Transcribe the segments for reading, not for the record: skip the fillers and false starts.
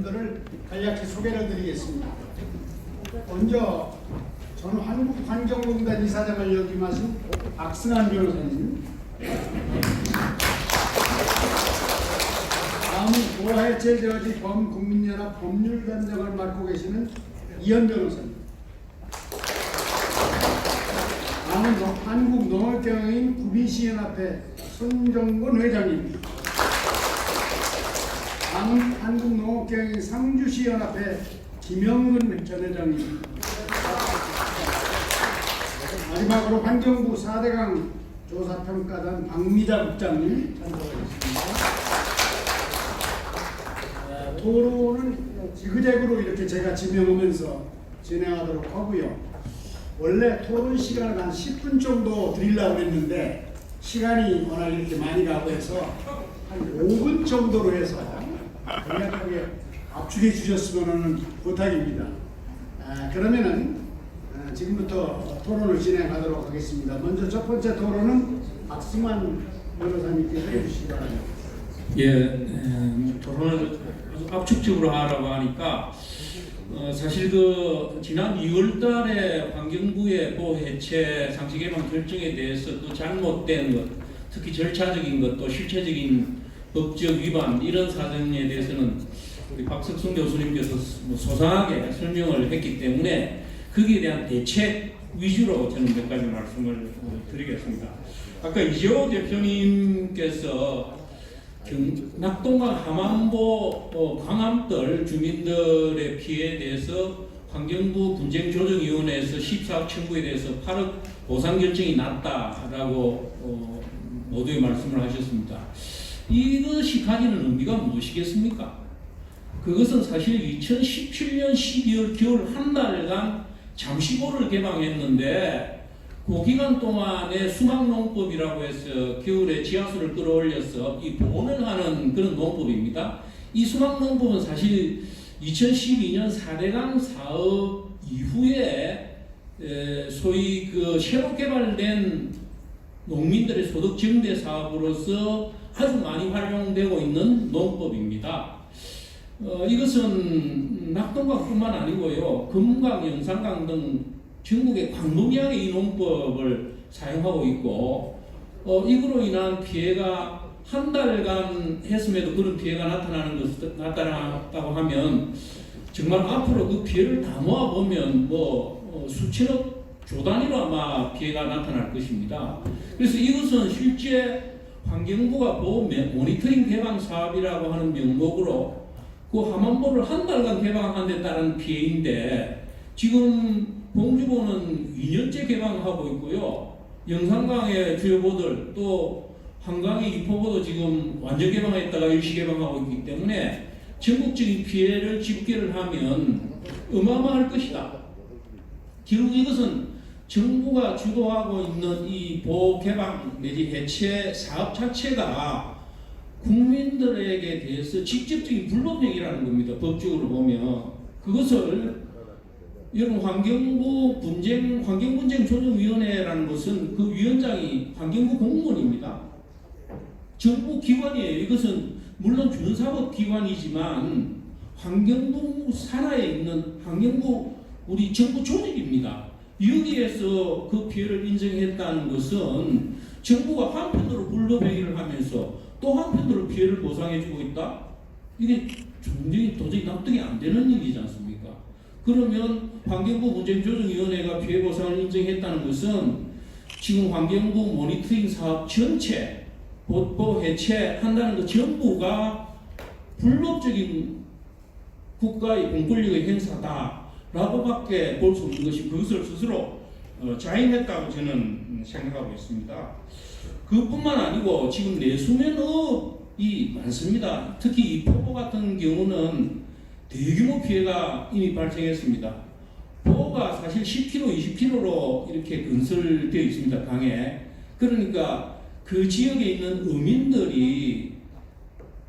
분들을 간략히 소개를 드리겠습니다. 먼저 저는 한국환경공단 이사장을 역임하신 박승환 변호사님, 다음은 고해체 저지 범국민연합 법률단장을 맡고 계시는 이현 변호사님, 다음은 한국농업경영인 구비시연합회 손정곤 회장님, 다음은 한국농업경영인 상주시연합회 김영근 전 회장님, 마지막으로 환경부 4대강 조사평가단 박미자 국장님 참석하셨습니다. 토론은 지그재그로 이렇게 제가 지명하면서 진행하도록 하고요. 원래 토론 시간을 한 10분 정도 드리려고 했는데 시간이 워낙 이렇게 많이 가고 해서 한 5분 정도로 해서 간략하게 압축해 주셨으면 하는 부탁입니다. 그러면은 지금부터 토론을 진행하도록 하겠습니다. 먼저 첫 번째 토론은 박승환 변호사님께서 해주시기 바랍니다. 토론을 아주 압축적으로 하라고 하니까 사실 지난 2월달에 환경부의 보호해체 상시개방 결정에 대해서 또 잘못된 것, 특히 절차적인 것, 또 실체적인 법적 위반 이런 사정에 대해서는 우리 박석순 교수님께서 소상하게 설명을 했기 때문에 거기에 대한 대책 위주로 저는 몇 가지 말씀을 드리겠습니다. 아까 이재호 대표님께서 낙동강 하만보 광암들 주민들의 피해에 대해서 환경부 분쟁조정위원회에서 14억 청구에 대해서 8억 보상 결정이 났다라고 모두에 말씀을 하셨습니다. 이것이 가지는 의미가 무엇이겠습니까? 그것은 사실 2017년 12월 겨울 한 달간 잠시보를 개방했는데 그 기간 동안에 수막농법이라고 해서 겨울에 지하수를 끌어올려서 이 보온을 하는 그런 농법입니다. 이 수막농법은 사실 2012년 4대강 사업 이후에 소위 새로 개발된 농민들의 소득 증대 사업으로서 아주 많이 활용되고 있는 농법입니다. 이것은 낙동강뿐만 아니고요, 금강, 영산강 등 전국의 광범위하게 이 농법을 사용하고 있고, 이거로 인한 피해가 한 달간 했음에도 그런 피해가 나타났다고 하면 정말 앞으로 그 피해를 다 모아보면 수천억 조 단위로 아마 피해가 나타날 것입니다. 그래서 이것은 실제 환경부가 보호 모니터링 개방 사업이라고 하는 명목으로 그 하만보를 한 달간 개방한 데 따른 피해인데, 지금 봉주보는 2년째 개방하고 있고요. 영산강의 주요보들 또 한강의 이포보도 지금 완전 개방했다가 일시 개방하고 있기 때문에 전국적인 피해를 집계를 하면 어마어마할 것이다. 결국 이것은 정부가 주도하고 있는 이 보호 개방 내지 해체 사업 자체가 국민들에게 대해서 직접적인 불법행위라는 겁니다. 법적으로 보면 그것을 여러분 환경분쟁조정위원회라는 것은 그 위원장이 환경부 공무원입니다. 정부 기관이에요. 이것은 물론 준사법기관이지만 환경부 산하에 있는 환경부 우리 정부 조직입니다. 여기에서 그 피해를 인정했다는 것은 정부가 한편으로 불법행위를 하면서 또 한편으로 피해를 보상해주고 있다? 이게 도저히 납득이 안 되는 일이지 않습니까? 그러면 환경부 분쟁조정위원회가 피해 보상을 인정했다는 것은 지금 환경부 모니터링 사업 전체 보호 해체한다는 것 전부가 불법적인 국가의 공권력의 행사다라고밖에 볼 수 없는 것이 그것을 스스로 자인했다고 저는 생각하고 있습니다. 그뿐만 아니고 지금 내수면업이 많습니다. 특히 이 포포 같은 경우는 대규모 피해가 이미 발생했습니다. 포가 사실 10km, 20km로 이렇게 건설되어 있습니다. 강에. 그러니까 그 지역에 있는 어민들이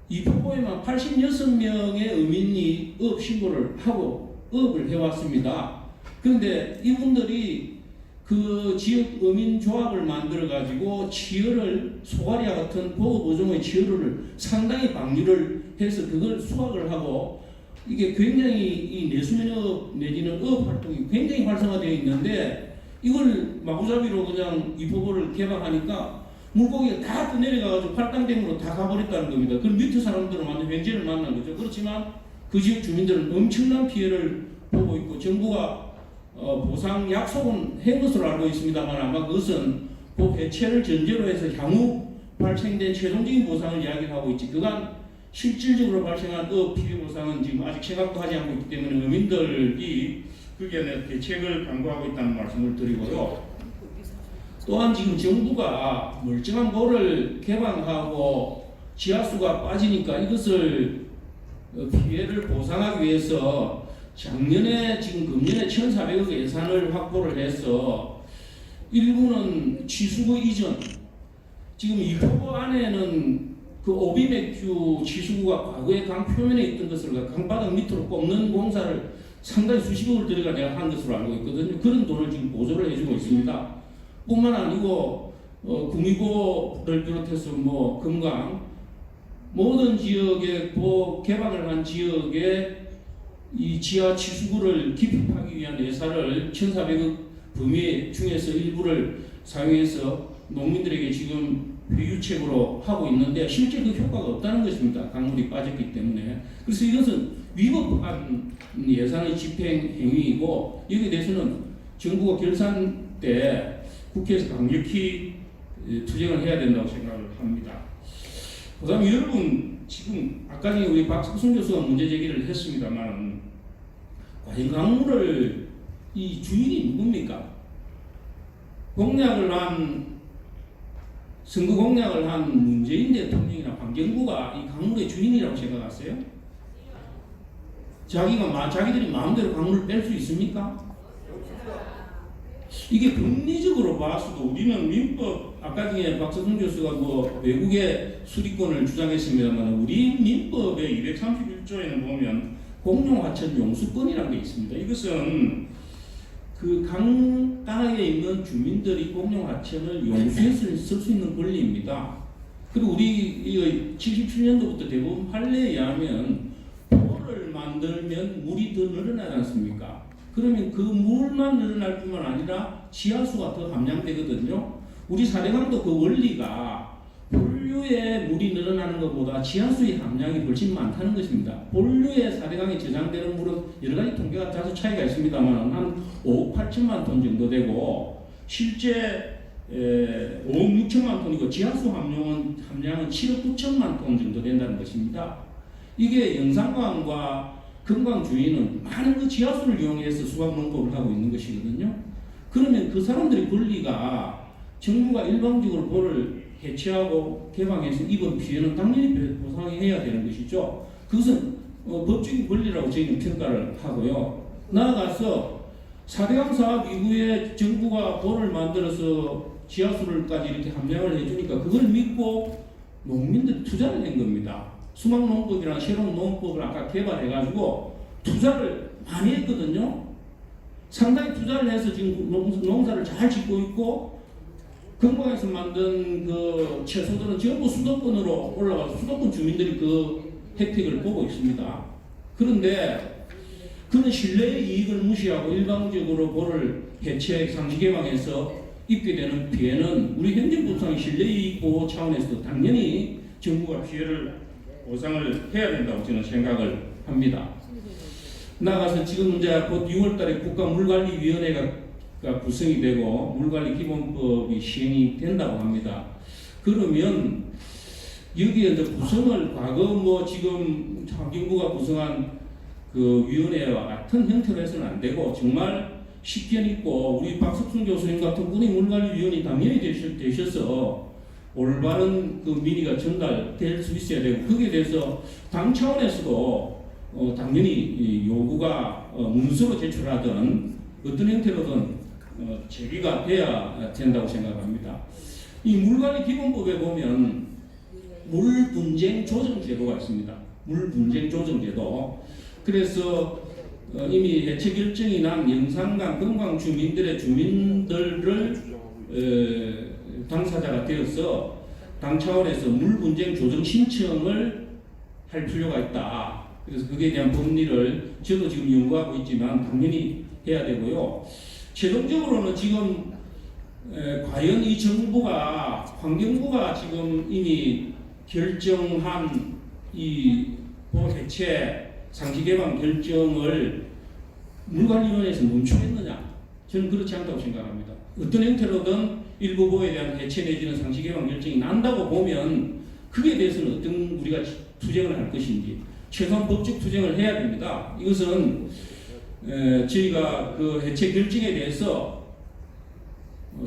이 포포에만 86명의 어민이 어업 신고를 하고 어업을 해왔습니다. 그런데 이분들이 그 지역 어민조합을 만들어 가지고 치어를 소가리와 같은 보호보종의 치어를 상당히 방류를 해서 그걸 수확을 하고 이게 굉장히 이 내수면업 내지는 업 활동이 굉장히 활성화되어 있는데 이걸 마구잡이로 그냥 이 법을 개방하니까 물고기가 다 떠내려가가지고 팔당댐으로 다 가버렸다는 겁니다. 그럼 밑에 사람들은 완전 횡재를 만난 거죠. 그렇지만 그 지역 주민들은 엄청난 피해를 보고 있고 정부가 보상 약속은 한 것으로 알고 있습니다만 아마 그것은 법 해체를 전제로 해서 향후 발생된 최종적인 보상을 이야기하고 있지 그간 실질적으로 발생한 피해 보상은 지금 아직 생각도 하지 않고 있기 때문에 어민들이 그게 대책을 강구하고 있다는 말씀을 드리고요. 또한 지금 정부가 멀쩡한 보를 개방하고 지하수가 빠지니까 이것을 피해를 보상하기 위해서 작년에 지금 금년에 1,400억 예산을 확보를 해서 일부는 취수구 이전 지금 이 포구 안에는 그 오비맥주 취수구가 과거에 강 표면에 있던 것을 강바닥 밑으로 꼽는 공사를 상당히 수십억을 들여가 내가 한 것으로 알고 있거든요. 그런 돈을 지금 보조를 해주고 있습니다. 뿐만 아니고 구미고를 비롯해서 뭐 금강 모든 지역에 개방을 한 지역에 이 지하 취수구를 기피하기 위한 예산을 1,400억 범위 중에서 일부를 사용해서 농민들에게 지금 회유책으로 하고 있는데 실제 그 효과가 없다는 것입니다. 강물이 빠졌기 때문에. 그래서 이것은 위법한 예산의 집행 행위이고 여기에 대해서는 정부가 결산 때 국회에서 강력히 투쟁을 해야 된다고 생각을 합니다. 그 다음에 여러분 지금 아까 전에 우리 박석순 교수가 문제 제기를 했습니다만 과연 강물을 이 주인이 누굽니까? 선거 공약을 한 문재인 대통령이나 환경부가 이 강물의 주인이라고 생각하세요? 자기들이 마음대로 강물을 뺄 수 있습니까? 이게 법리적으로 봤어도 우리는 민법 아까 전에 박석순 교수가 뭐 외국의 수리권을 주장했습니다만 우리 민법의 231조에는 보면 공용하천 용수권이라는 게 있습니다. 이것은 그 강가에 있는 주민들이 공용하천을 용수해서 쓸 수 있는 권리입니다. 그리고 우리 77년도부터 대부분 판례에 의하면 보를 만들면 물이 더 늘어나지 않습니까? 그러면 그 물만 늘어날 뿐만 아니라 지하수가 더 함량되거든요. 우리 사대강도 그 원리가 본류에 물이 늘어나는 것보다 지하수의 함량이 훨씬 많다는 것입니다. 본류에 사대강에 저장되는 물은 여러 가지 통계가 다소 차이가 있습니다만 한 5억 8천만 톤 정도 되고 실제 5억 6천만 톤이고 지하수 함량은 7억 9천만 톤 정도 된다는 것입니다. 이게 영산강과 금강 주위는 많은 그 지하수를 이용해서 수박농법을 하고 있는 것이거든요. 그러면 그 사람들의 권리가 정부가 일방적으로 보를 해체하고 개방해서 입은 피해는 당연히 보상해야 되는 것이죠. 그것은 법적인 권리라고 저희는 평가를 하고요. 나아가서 4대강 사업 이후에 정부가 보를 만들어서 지하수를까지 이렇게 함량을 해주니까 그걸 믿고 농민들이 투자를 한 겁니다. 수막농법이나 새로운 농법을 아까 개발해가지고 투자를 많이 했거든요. 상당히 투자를 해서 지금 농사를 잘 짓고 있고 금강에서 만든 그 채소들은 전부 수도권으로 올라와서 수도권 주민들이 그 혜택을 보고 있습니다. 그런데 그는 신뢰의 이익을 무시하고 일방적으로 보를 해체 상시 개방해서 입게 되는 피해는 우리 행정법상 신뢰이익 보호 차원에서도 당연히 정부가 피해를 보상을 해야 된다고 저는 생각을 합니다. 나가서 지금 이제 곧 6월달에 국가물관리위원회가 구성이 되고 물관리기본법이 시행이 된다고 합니다. 그러면 여기에 이제 구성을 과거 뭐 지금 환경부가 구성한 그 위원회와 같은 형태로 해서는 안 되고 정말 식견 있고 우리 박석순 교수님 같은 분이 물관리위원이 당연히 되셔서 올바른 그 민의가 전달될 수 있어야 되고 거기에 대해서 당 차원에서도 당연히 요구가 문서로 제출하든 어떤 형태로든 제기가 돼야 된다고 생각합니다. 이 물관리기본법에 보면 물분쟁 조정제도가 있습니다. 물분쟁 조정제도. 그래서 이미 해체 결정이 난 영산강, 금강 주민들을 당사자가 되어서 당 차원에서 물 분쟁 조정 신청을 할 필요가 있다. 그래서 그에 대한 법리를 저도 지금 연구하고 있지만 당연히 해야 되고요. 최종적으로는 지금 과연 이 정부가 환경부가 지금 이미 결정한 이 해체 상시개방 결정을 물관리원회에서 멈추겠느냐? 저는 그렇지 않다고 생각합니다. 어떤 형태로든 일부 보에 대한 해체 내지는 상시개방 결정이 난다고 보면 그에 대해서는 어떤 우리가 투쟁을 할 것인지 최소한 법적 투쟁을 해야 됩니다. 이것은 저희가 그 해체 결정에 대해서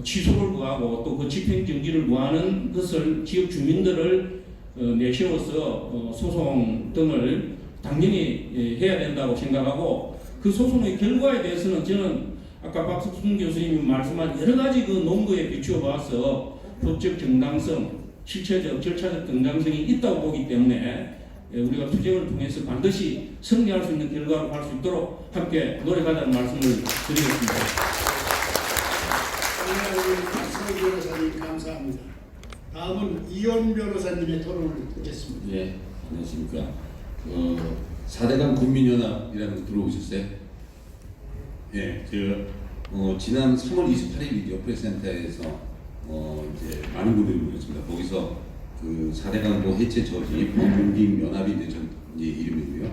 취소를 구하고 또 그 집행정지를 구하는 것을 지역 주민들을 내세워서 소송 등을 당연히 해야 된다고 생각하고 그 소송의 결과에 대해서는 저는 아까 박석순 교수님이 말씀한 여러 가지 그 논거에 비추어 봐서 법적 정당성, 실체적, 절차적 정당성이 있다고 보기 때문에 우리가 투쟁을 통해서 반드시 승리할 수 있는 결과로 갈 수 있도록 함께 노력하자는 말씀을 드리겠습니다. 박수호 변호사님 감사합니다. 다음은 이현 변호사님의 토론을 듣겠습니다. 예, 안녕하십니까. 4대강 국민연합이라는 거 들어오셨어요? 예, 지난 3월 28일이죠. 프레스센터에서 이제 많은 분들이 모였습니다. 거기서 그 4대강보 해체 저지 국민연합이 이제 이름이고요.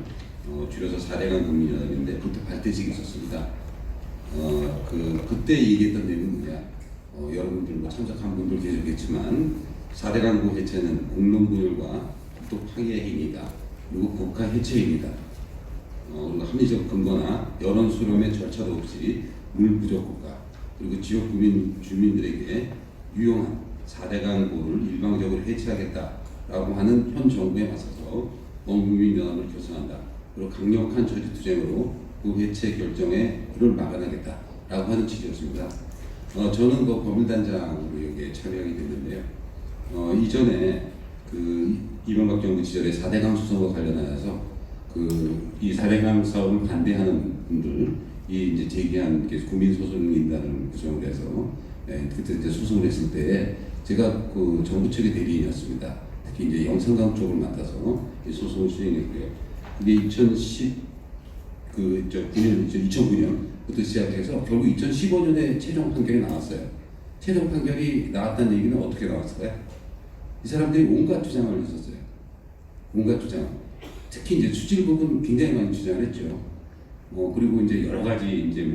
줄여서 4대강 국민연합인데 그때 발대식이 있었습니다. 그때 얘기했던 내용은 뭐냐? 여러분들 뭐 참석한 분들 계셨겠지만 4대강보 해체는 공론분열과 국토 파괴 행위다. 그리고 국가 해체입니다. 그리고 합리적 근거나 여론 수렴의 절차도 없이 물 부족 국가 그리고 지역 주민들에게 유용한 4대강보를 일방적으로 해체하겠다라고 하는 현 정부에 맞서서 범국민연합을 결성한다. 그리고 강력한 저지 투쟁으로 그 해체 결정에 이를 막아내겠다라고 하는 취지였습니다. 저는 그 법률단장으로 여기에 참여하게 됐는데요. 이전에 그 이명박 정부 시절에 4대강 수성과 관련하여서 이 4대강 사업을 반대하는 분들이 이제 제기한 국민소송인단을 구성을 해서 그때 이제 소송을 했을 때 제가 그 정부 측의 대리인이었습니다. 특히 이제 영산강 쪽을 맡아서 이 소송을 수행했고요. 그게 2009년부터 시작해서 결국 2015년에 최종 판결이 나왔어요. 최종 판결이 나왔다는 얘기는 어떻게 나왔을까요? 이 사람들이 온갖 주장을 했었어요. 온갖 주장. 특히 이제 수질 부분 굉장히 많이 주장을 했죠. 그리고 이제 여러 가지 이제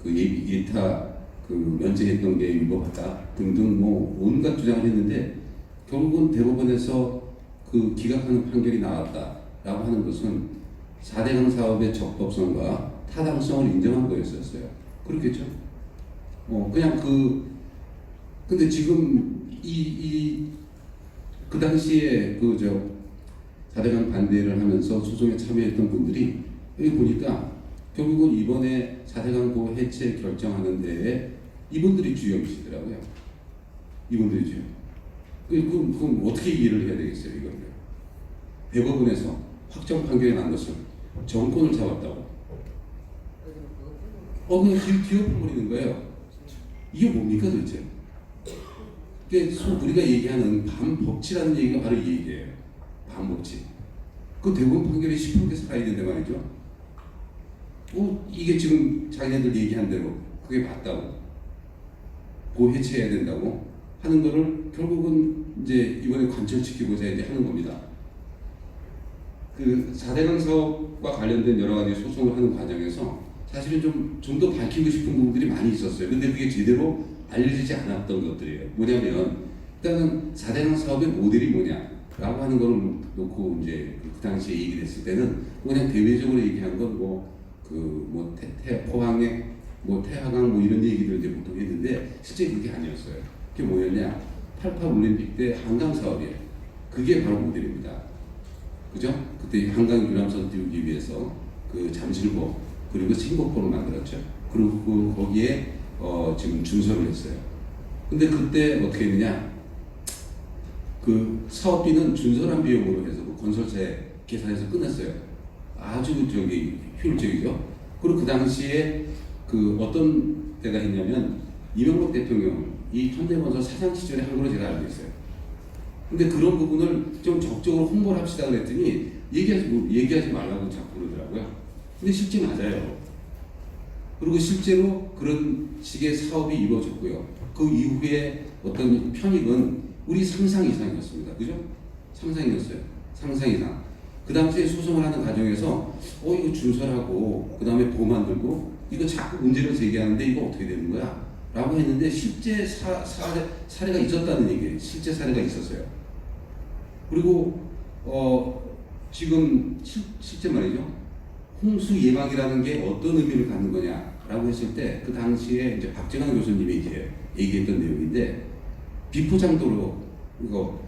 예타 면제했던 게 위법하다 등등 온갖 주장을 했는데 결국은 대법원에서 그 기각하는 판결이 나왔다라고 하는 것은 4대강 사업의 적법성과 타당성을 인정한 거였었어요. 그렇겠죠? 그냥 근데 지금 그 당시에 4대강 반대를 하면서 소송에 참여했던 분들이 여기 보니까 결국은 이번에 4대강 해체 결정하는 데에 이분들이 주역이시더라고요. 이분들이 주역. 그럼 어떻게 이해를 해야 되겠어요, 이거를? 대법원에서 확정 판결이 난 것은 정권을 잡았다고. 그냥 뒤엎어버리는 거예요. 이게 뭡니까 도대체? 우리가 얘기하는 반법치라는 얘기가 바로 이 얘기예요. 반법치. 그 대법원 판결이 10%게 살아있는데 말이죠. 이게 지금 자기네들 얘기한 대로 그게 맞다고. 해체해야 된다고 하는 거를 결국은 이제 이번에 관철시키고자 이제 하는 겁니다. 그 4대강 사업과 관련된 여러 가지 소송을 하는 과정에서 사실은 좀 더 밝히고 싶은 부분들이 많이 있었어요. 근데 그게 제대로 알려지지 않았던 것들이에요. 뭐냐면 일단은 4대강 사업의 모델이 뭐냐라고 하는 거를 놓고 이제 그 당시에 얘기를 했을 때는 그냥 대외적으로 얘기한 건 포항에 태화강 이런 얘기들 이제 보통 했는데 실제 그게 아니었어요. 그게 뭐였냐? 88 올림픽 때 한강 사업이에요. 그게 바로 모델입니다. 그죠? 그때 한강 유람선 띄우기 위해서 그 잠실보 그리고 신곡보를 만들었죠. 그리고 거기에 지금 준설을 했어요. 근데 그때 어떻게 했느냐? 그 사업비는 준설한 비용으로 해서 건설사에 계산해서 끝냈어요. 아주 효율적이죠. 그리고 그 당시에 어떤 때가 있냐면 이명박 대통령이 현대건설 사장 시절에 한 걸로 제가 알고 있어요. 근데 그런 부분을 좀 적극적으로 홍보를 합시다 그랬더니 얘기하지 말라고 자꾸 그러더라고요. 근데 실제 맞아요. 그리고 실제로 그런 식의 사업이 이루어졌고요. 그 이후에 어떤 편익은 우리 상상 이상이었습니다. 그죠? 상상이었어요. 상상 이상. 그 당시에 소송을 하는 과정에서 이거 준설하고 그 다음에 보호 만들고 이거 자꾸 문제를 제기하는데 이거 어떻게 되는 거야? 라고 했는데 실제 사례가 있었다는 얘기예요. 실제 사례가 있었어요. 그리고 지금 실제 말이죠. 홍수 예방이라는 게 어떤 의미를 갖는 거냐라고 했을 때 그 당시에 이제 박재강 교수님이 이제 얘기했던 내용인데 비포장도로 이거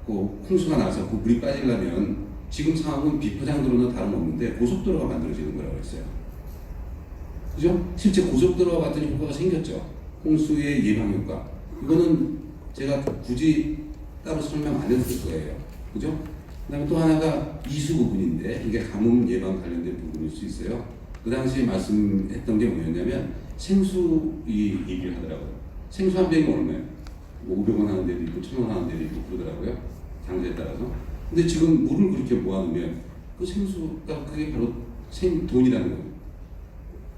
그 홍수가 나서 그 물이 빠지려면 지금 상황은 비포장도로는 다름없는데 고속도로가 만들어지는 거라고 했어요. 그죠? 실제 고속도로가 봤더니 효과가 생겼죠. 홍수의 예방 효과. 이거는 제가 굳이 따로 설명 안 해도 될 거예요. 그죠? 그 다음에 또 하나가 이수 부분인데 이게 가뭄 예방 관련된 부분일 수 있어요. 그 당시에 말씀했던 게 뭐였냐면 생수 이 얘기를 하더라고요. 생수 한 병이 얼마예요? 500원 하는 데도 있고 1000원 하는 데도 있고 그러더라고요. 장소에 따라서. 근데 지금 물을 그렇게 모아놓으면 그 생수가 그게 바로 생돈이라는 거예요.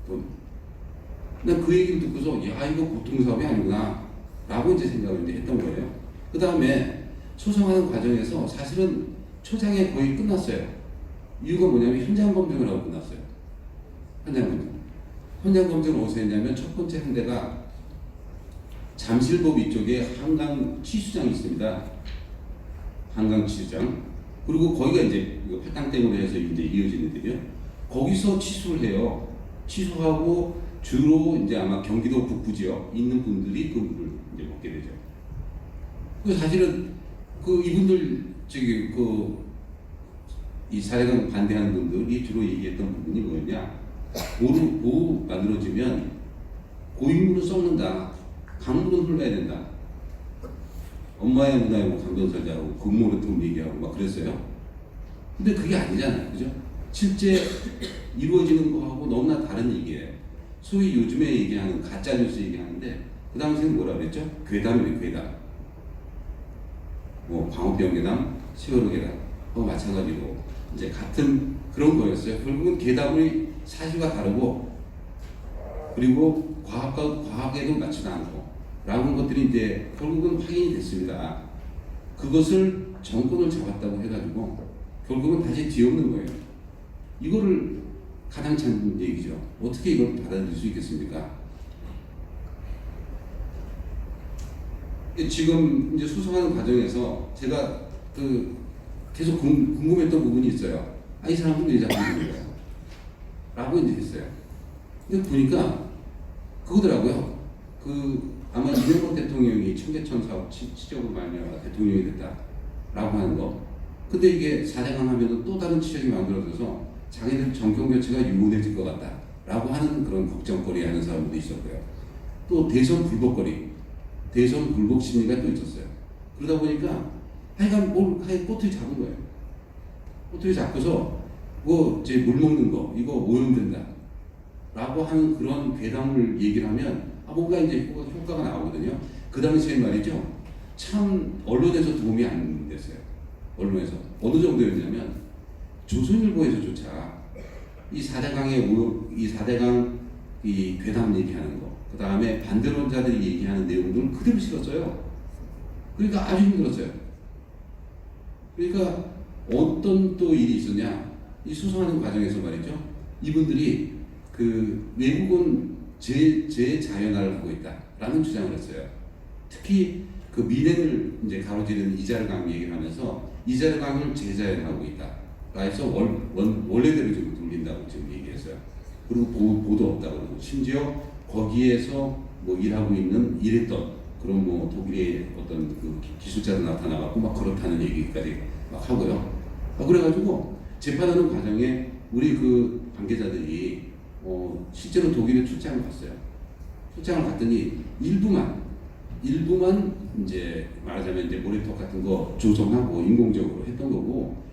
돈. 난 그 얘기를 듣고서 야 이거 보통사업이 아니구나 라고 이제 생각을 이제 했던 거예요. 그 다음에 소송하는 과정에서 사실은 초장에 거의 끝났어요. 이유가 뭐냐면 현장 검증을 하고 끝났어요. 현장 검증. 현장 검증을 어디서 했냐면 첫 번째 한 대가 잠실법 이쪽에 한강 치수장이 있습니다. 한강 치수장. 그리고 거기가 이제 팔당댐으로 해서 이제 이어지는 데요. 거기서 치수를 해요. 치수하고 주로 이제 아마 경기도 북부 지역 있는 분들이 그 물을 이제 먹게 되죠. 그 사실은 그 이분들 저기 이 사례강 반대하는 분들이 주로 얘기했던 부분이 뭐였냐? 보호 만들어지면 고인물은 썩는다. 강물은 흘러야 된다. 엄마의 문화에 뭐 강변설자하고 금모르통 얘기하고 막 그랬어요. 근데 그게 아니잖아요. 그죠? 실제 이루어지는 거하고 너무나 다른 얘기예요. 소위 요즘에 얘기하는 가짜뉴스 얘기하는데 그 당시에는 뭐라 그랬죠? 괴담이에요. 괴담. 뭐 광우병 괴담, 세월호 괴담하고 마찬가지로 이제 같은 그런 거였어요. 결국은 괴담의 사실과 다르고 그리고 과학에도 맞지도 않고 라는 것들이 이제 결국은 확인이 됐습니다. 그것을 정권을 잡았다고 해가지고 결국은 다시 뒤엎는 거예요. 이거를 가당치 않은 얘기죠. 어떻게 이걸 받아들일 수 있겠습니까? 지금 이제 수송하는 과정에서 제가 계속 궁금했던 부분이 있어요. 이 사람은 왜 자꾸 이러는 거야? 라고 이제 했어요. 근데 보니까 그거더라고요. 아마 이명박 대통령이 청계천 사업 치적으로 말미암아 대통령이 됐다라고 하는 거. 근데 이게 사대강 하면은 또 다른 치적이 만들어져서 자기들 정권 교체가 유문해질 것 같다라고 하는 그런 걱정거리 하는 사람도 있었고요. 또 대선 불복거리, 대선 불복 심리가 또 있었어요. 그러다 보니까 하여간 꼬투리 잡은 거예요. 꼬투리 잡고서 물 먹는 거 이거 오염된다 라고 하는 그런 괴담을 얘기를 하면 뭔가 이제 효과가 나오거든요. 그 당시에 말이죠. 참 언론에서 도움이 안 됐어요. 언론에서 어느 정도였냐면 조선일보에서조차 이 4대강 이 괴담 얘기하는 거, 그 다음에 반대론자들이 얘기하는 내용들을 그대로 실었어요. 그러니까 아주 힘들었어요. 그러니까 어떤 또 일이 있었냐? 이 수송하는 과정에서 말이죠. 이분들이 외국은 재자연화를 하고 있다라는 주장을 했어요. 특히 그 민행을 이제 가로지르는 이자르강 얘기를 하면서 이자르강을 재자연화하고 있다. 해서 원래대로 지금 돌린다고 지금 얘기했어요. 그리고 보도 없다고 그러고 심지어 거기에서 뭐 일했던 그런 뭐 독일의 어떤 그 기술자도 나타나갖고 막 그렇다는 얘기까지 막 하고요. 그래가지고 재판하는 과정에 우리 그 관계자들이 실제로 독일에 출장을 갔어요. 출장을 갔더니 일부만 이제 말하자면 이제 모래톱 같은 거 조성하고 인공적으로 했던 거고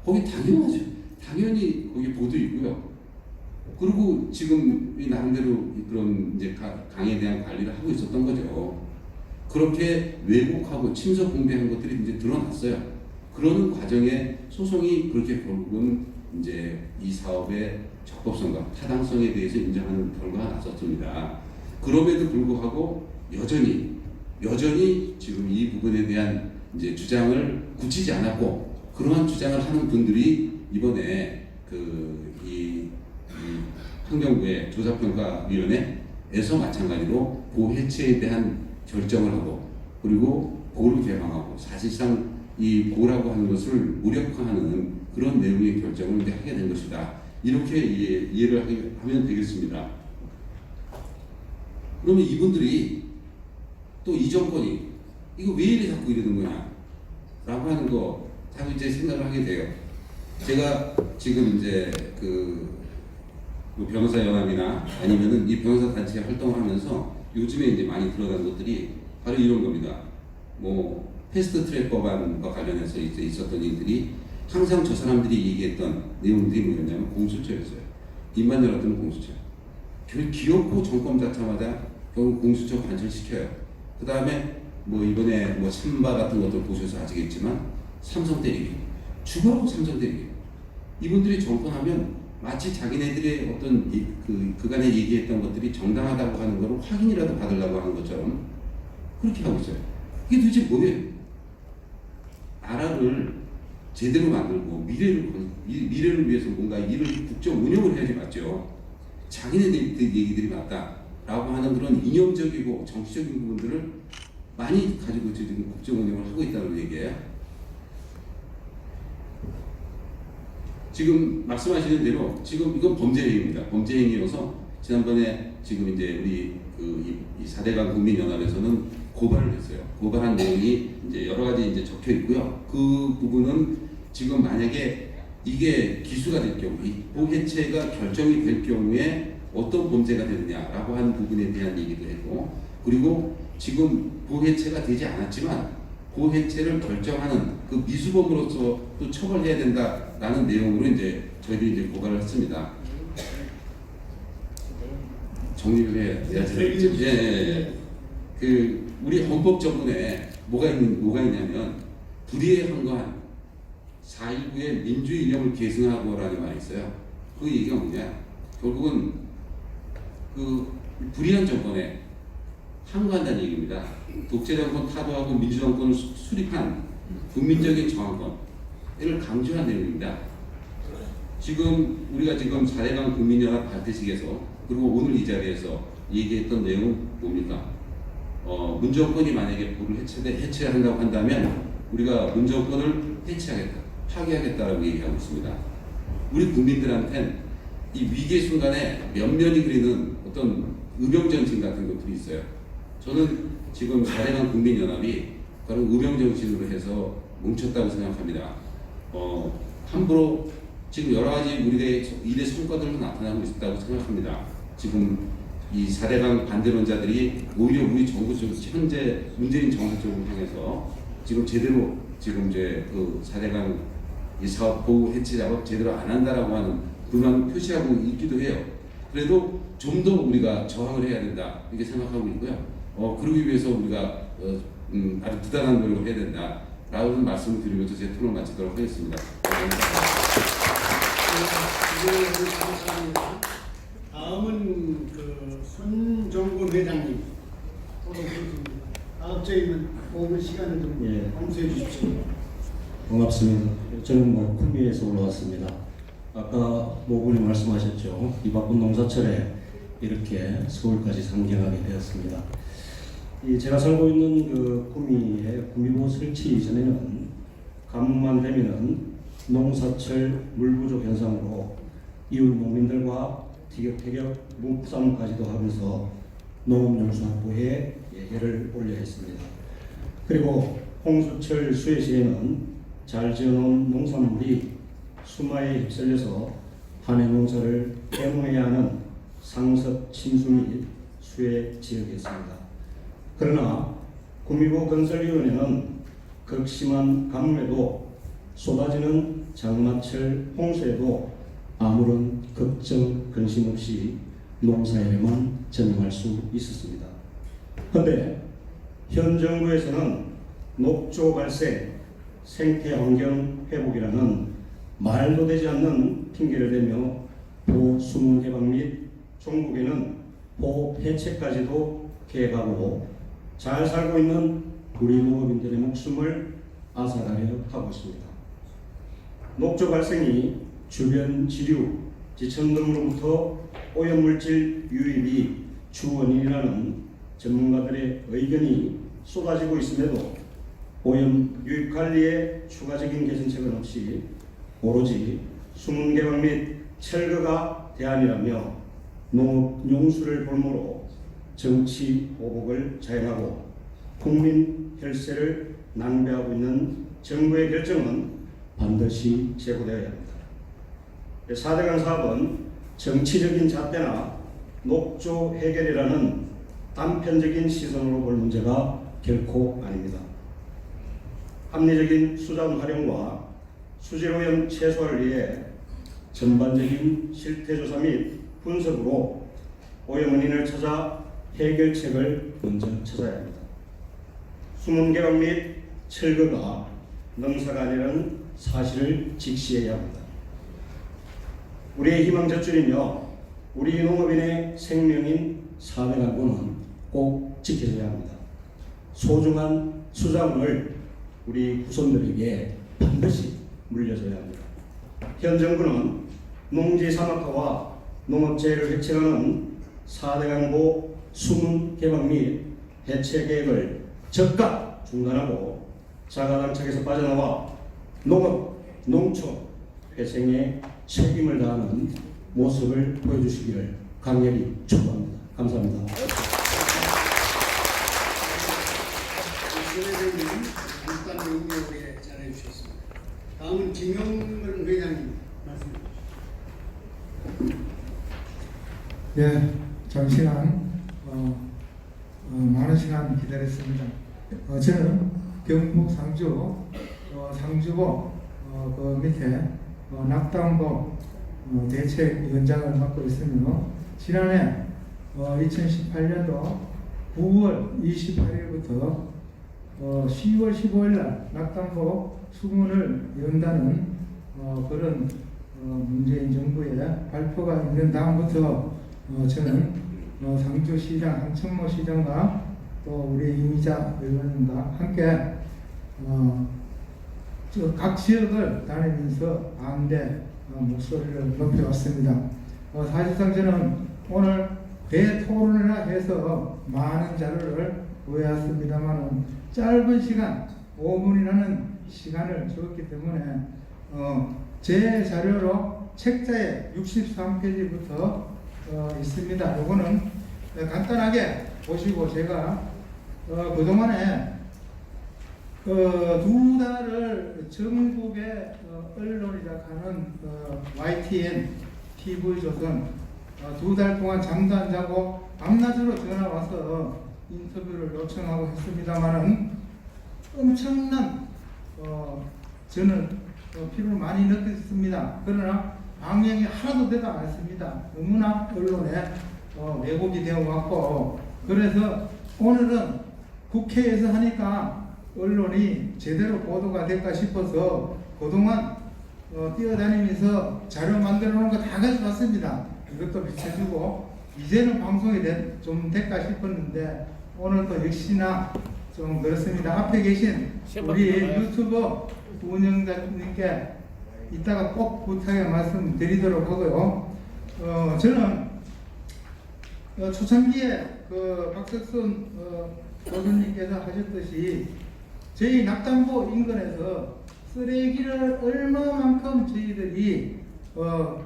거기 당연하죠. 당연히 거기 보도 있고요. 그리고 지금 이 나름대로 그런 이제 강에 대한 관리를 하고 있었던 거죠. 그렇게 왜곡하고 침석 공개한 것들이 이제 드러났어요. 그러는 과정에 소송이 그렇게 결국은 이제 이 사업의 적법성과 타당성에 대해서 인정하는 결과가 났었습니다. 그럼에도 불구하고 여전히 지금 이 부분에 대한 이제 주장을 굳히지 않았고, 그러한 주장을 하는 분들이 이번에 이 환경부의 조사평가위원회에서 마찬가지로 보 해체에 대한 결정을 하고, 그리고 보를 개방하고, 사실상 이 보라고 하는 것을 무력화하는 그런 내용의 결정을 이제 하게 된 것이다. 이렇게 이해를 하면 되겠습니다. 그러면 이분들이 또 이 정권이 이거 왜 이래 자꾸 이러는 거냐 라고 하는 거 자꾸 이제 생각을 하게 돼요. 제가 지금 이제 그 변호사 연합이나 아니면은 이 변호사 단체 활동을 하면서 요즘에 이제 많이 드러난 것들이 바로 이런 겁니다. 뭐 패스트 트랙 법안과 관련해서 이제 있었던 일들이 항상 저 사람들이 얘기했던 내용들이 뭐였냐면 공수처였어요. 입만 열었던 공수처. 기어코 정권 잡자마자 결국 공수처 관철시켜요. 그 다음에 뭐 이번에 뭐 삼바 같은 것들 보셔서 아시겠지만 삼성 때리기, 죽어라고 삼성 때리기. 이분들이 정권하면 마치 자기네들의 어떤 그간에 얘기했던 것들이 정당하다고 하는 것을 확인이라도 받으려고 하는 것처럼 그렇게 하고 있어요. 이게 도대체 뭐예요? 나라를 제대로 만들고 미래를 위해서 뭔가 일을 국정 운영을 해야지 맞죠. 자기네들 얘기들이 맞다라고 하는 그런 이념적이고 정치적인 부분들을 많이 가지고 지금 국정 운영을 하고 있다는 얘기예요. 지금 말씀하시는 대로 지금 이건 범죄 행위입니다. 범죄 행위여서 지난번에 지금 이제 우리 이 4대강 국민연합에서는 고발을 했어요. 고발한 내용이 이제 여러 가지 이제 적혀 있고요. 그 부분은 지금 만약에 이게 기수가 될 경우, 이 보해체가 결정이 될 경우에 어떤 범죄가 되느냐라고 하는 부분에 대한 얘기도 했고, 그리고 지금 보해체가 되지 않았지만 보해체를 결정하는 그 미수범으로서 또 처벌해야 된다라는 내용으로 이제 저희들이 이제 고발을 했습니다. 정리를 해야지. 예. 그 우리 헌법 전문에 뭐가 있냐면 불의에 항거한 4.19의 민주의 이념을 계승하고라는 말이 있어요. 그 얘기가 뭐냐? 결국은 그 불의한 정권에 항거한다는 얘기입니다. 독재 정권 타도하고 민주 정권을 수립한 국민적인 정황권을 강조한 내용입니다. 지금 우리가 지금 4대강 국민연합 발대식에서 그리고 오늘 이 자리에서 얘기했던 내용은 뭡니까? 문정권이 만약에 보를 해체한다고 한다면 우리가 문정권을 해체하겠다, 파기하겠다라고 얘기하고 있습니다. 우리 국민들한테는 이 위기의 순간에 면면이 그리는 어떤 의병정신 같은 것들이 있어요. 저는 지금 4대강 국민연합이 바로 의병정신으로 해서 뭉쳤다고 생각합니다. 함부로 지금 여러 가지 우리의 일의 성과들로 나타나고 있다고 생각합니다. 지금 이 4대강 반대론자들이 오히려 우리 정부 쪽, 현재 문재인 정부 쪽을 향해서 지금 제대로 지금 이제 그 4대강 이 사업 보호 해체 작업 제대로 안 한다라고 하는 불만 표시하고 있기도 해요. 그래도 좀 더 우리가 저항을 해야 된다 이렇게 생각하고 있고요. 그러기 위해서 우리가 아주 부단한 노력을 해야 된다라는 말씀을 드리면서 제 토론을 마치도록 하겠습니다. 다음은 손정곤 회장님 토론하겠습니다. 다음 저희는 5분 시간을 좀 공수해 주십시오. 반갑습니다. 저는 구미에서 올라왔습니다. 아까 모군이 말씀하셨죠. 이 바쁜 농사철에 이렇게 서울까지 상경하게 되었습니다. 제가 살고 있는 그 구미의 구미보 설치 이전에는 가뭄만 되면은 농사철 물 부족 현상으로 이웃 농민들과 티격태격 몸싸움까지도 하면서 농업용수 확보에 예결을 올려 했습니다. 그리고 홍수철 수해 시에는 잘 지어놓은 농산물이 수마에 휩쓸려서 한해 농사를 빼먹어야 하는 상습 침수 및 수해 지역이었습니다. 그러나 구미보 건설위원회는 극심한 가뭄에도 쏟아지는 장마철 홍수에도 아무런 걱정 근심 없이 농사일에만 전념할 수 있었습니다. 그런데 현 정부에서는 녹조 발생, 생태 환경 회복이라는 말도 되지 않는 핑계를 대며 보 수문 개방 및 종국에는 보 해체까지도 계획하고 잘 살고 있는 우리 농업인들의 목숨을 앗아가려 하고 있습니다. 녹조 발생이 주변 지류, 지천 등으로부터 오염물질 유입이 주 원인이라는 전문가들의 의견이 쏟아지고 있음에도 오염 유입 관리에 추가적인 개선책은 없이 오로지 수문 개방 및 철거가 대안이라며 농업 용수를 볼모로 정치 오복을 자행하고 국민 혈세를 낭비하고 있는 정부의 결정은 반드시 재고되어야 합니다. 4대강 사업은 정치적인 잣대나 녹조 해결이라는 단편적인 시선으로 볼 문제가 결코 아닙니다. 합리적인 수자원 활용과 수질오염 최소화를 위해 전반적인 실태조사 및 분석으로 오염 원인을 찾아 해결책을 먼저 찾아야 합니다. 수문 개방 및 철거가 능사가 아니라는 사실을 직시해야 합니다. 우리의 희망 젖줄이며 우리 농업인의 생명인 4대강군은 꼭 지켜져야 합니다. 소중한 수자원을 우리 후손들에게 반드시 물려줘야 합니다. 현 정부는 농지 사막화와 농업재해를 획책하는 4대강보 수문 개방 및 해체 계획을 즉각 중단하고 자가당착에서 빠져나와 농업, 농촌 회생에 책임을 다하는 모습을 보여주시기를 강렬히 촉구합니다. 감사합니다. 신회장님 간단 명료하게 전해주셨습니다. 다음은 김영근 회장님 말씀해 주십시오. 네, 장시간 많은 시간 기다렸습니다. 저는 경북 상주 상주보 그 밑에 낙당보 대책위원장을 맡고 있으며 지난해 2018년도 9월 28일부터 10월 15일날 낙당보 수문을 연다는 그런 문재인 정부의 발표가 있는 다음부터 저는 상주시장 한청모 시장과 또 우리 이미자 의원님과 함께 각 지역을 다니면서 반대 목소리를 높여왔습니다. 사실상 저는 오늘 대토론이라 해서 많은 자료를 구해왔습니다만 짧은 시간 5분이라는 시간을 주었기 때문에 제 자료로 책자에 63페이지부터 있습니다. 요거는 간단하게 보시고 제가 그동안에 2달을 전국의 언론이라 하는 YTN, TV조선 2달 동안 잠도 안 자고 밤낮으로 전화 와서 인터뷰를 요청하고 했습니다만은 엄청난 저는 피로를 많이 느꼈습니다. 그러나 방영이 하나도 되지 않았습니다. 너무나 언론에 왜곡이 되어 왔고, 그래서 오늘은 국회에서 하니까 언론이 제대로 보도가 될까 싶어서 그동안 뛰어다니면서 자료 만들어 놓은 거 다 가져왔습니다. 이것도 비춰주고 이제는 방송이 좀 될까 싶었는데 오늘도 역시나 좀 그렇습니다. 앞에 계신 우리 유튜브 운영자님께 이따가 꼭 부탁의 말씀 드리도록 하고요. 저는 초창기에 박석순 교수님께서 하셨듯이 저희 낙담보 인근에서 쓰레기를 얼마만큼 저희들이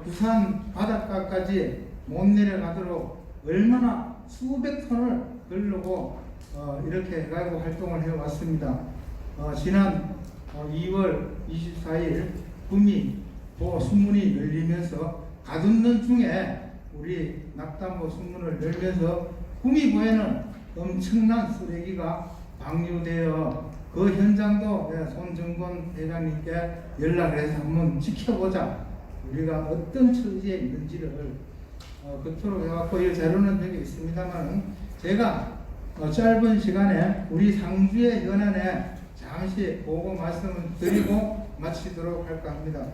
부산 바닷가까지 못 내려가도록 얼마나 수백 톤을 걸르고 이렇게 해가지고 활동을 해왔습니다. 지난 2월 24일 구미보 수문이 열리면서 가둔는 중에 우리 낙담보 수문을 열면서 구미보에는 엄청난 쓰레기가 방류되어 그 현장도 손정권 회장님께 연락을 해서 한번 지켜보자. 우리가 어떤 처지에 있는지를 그토록 해갖고 이 자료는 여기 있습니다만 제가 짧은 시간에 우리 상주의 현안에 잠시 보고 말씀을 드리고 마치도록 할까 합니다.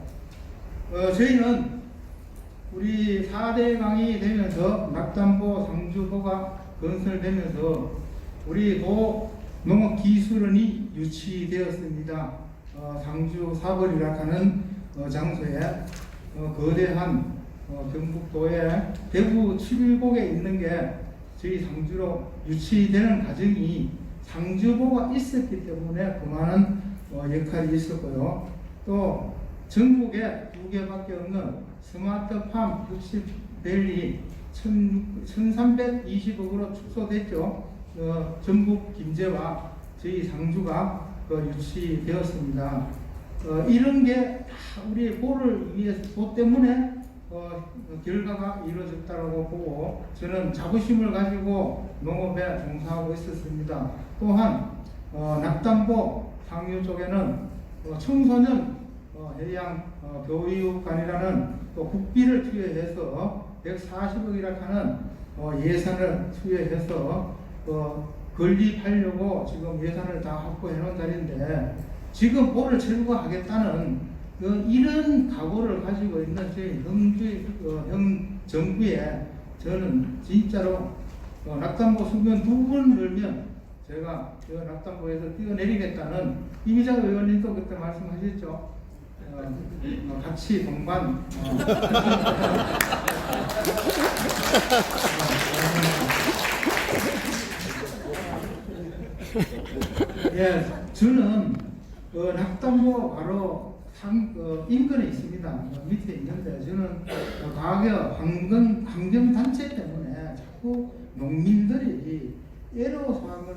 저희는 우리 4대 강이 되면서 낙담보 상주보가 건설되면서 우리 도 농업기술원이 유치되었습니다. 상주 사벌이라 하는 장소에 거대한 경북도의 대구 7곡에 있는 게 저희 상주로 유치되는 과정이 상주보가 있었기 때문에 그만한 역할이 있었고요. 또 전국에 2개밖에 없는 스마트팜 60밸리 1320억으로 축소됐죠. 전북 김제와 저희 상주가 유치되었습니다. 이런 게 다 우리 보를 위해서, 보 때문에 결과가 이루어졌다고 보고 저는 자부심을 가지고 농업에 종사하고 있었습니다. 또한 낙담보 상류 쪽에는 청소년 해양 교육관이라는 또 국비를 투여해서 140억이라 하는 예산을 투여해서 건립하려고 지금 예산을 다 확보해 놓은 자리인데, 지금 보를 철거하겠다는 이런 각오를 가지고 있는 저희 형 정부에 저는 진짜로 낙담보 수면 2번 늘면 제가 낙담보에서 뛰어내리겠다는, 이미자 의원님도 그때 말씀하셨죠. 같이 동반 예, 저는 낙담보 바로 인근에 있습니다. 밑에 있는데 저는 과거 환경단체 때문에 자꾸 농민들이 애로사항을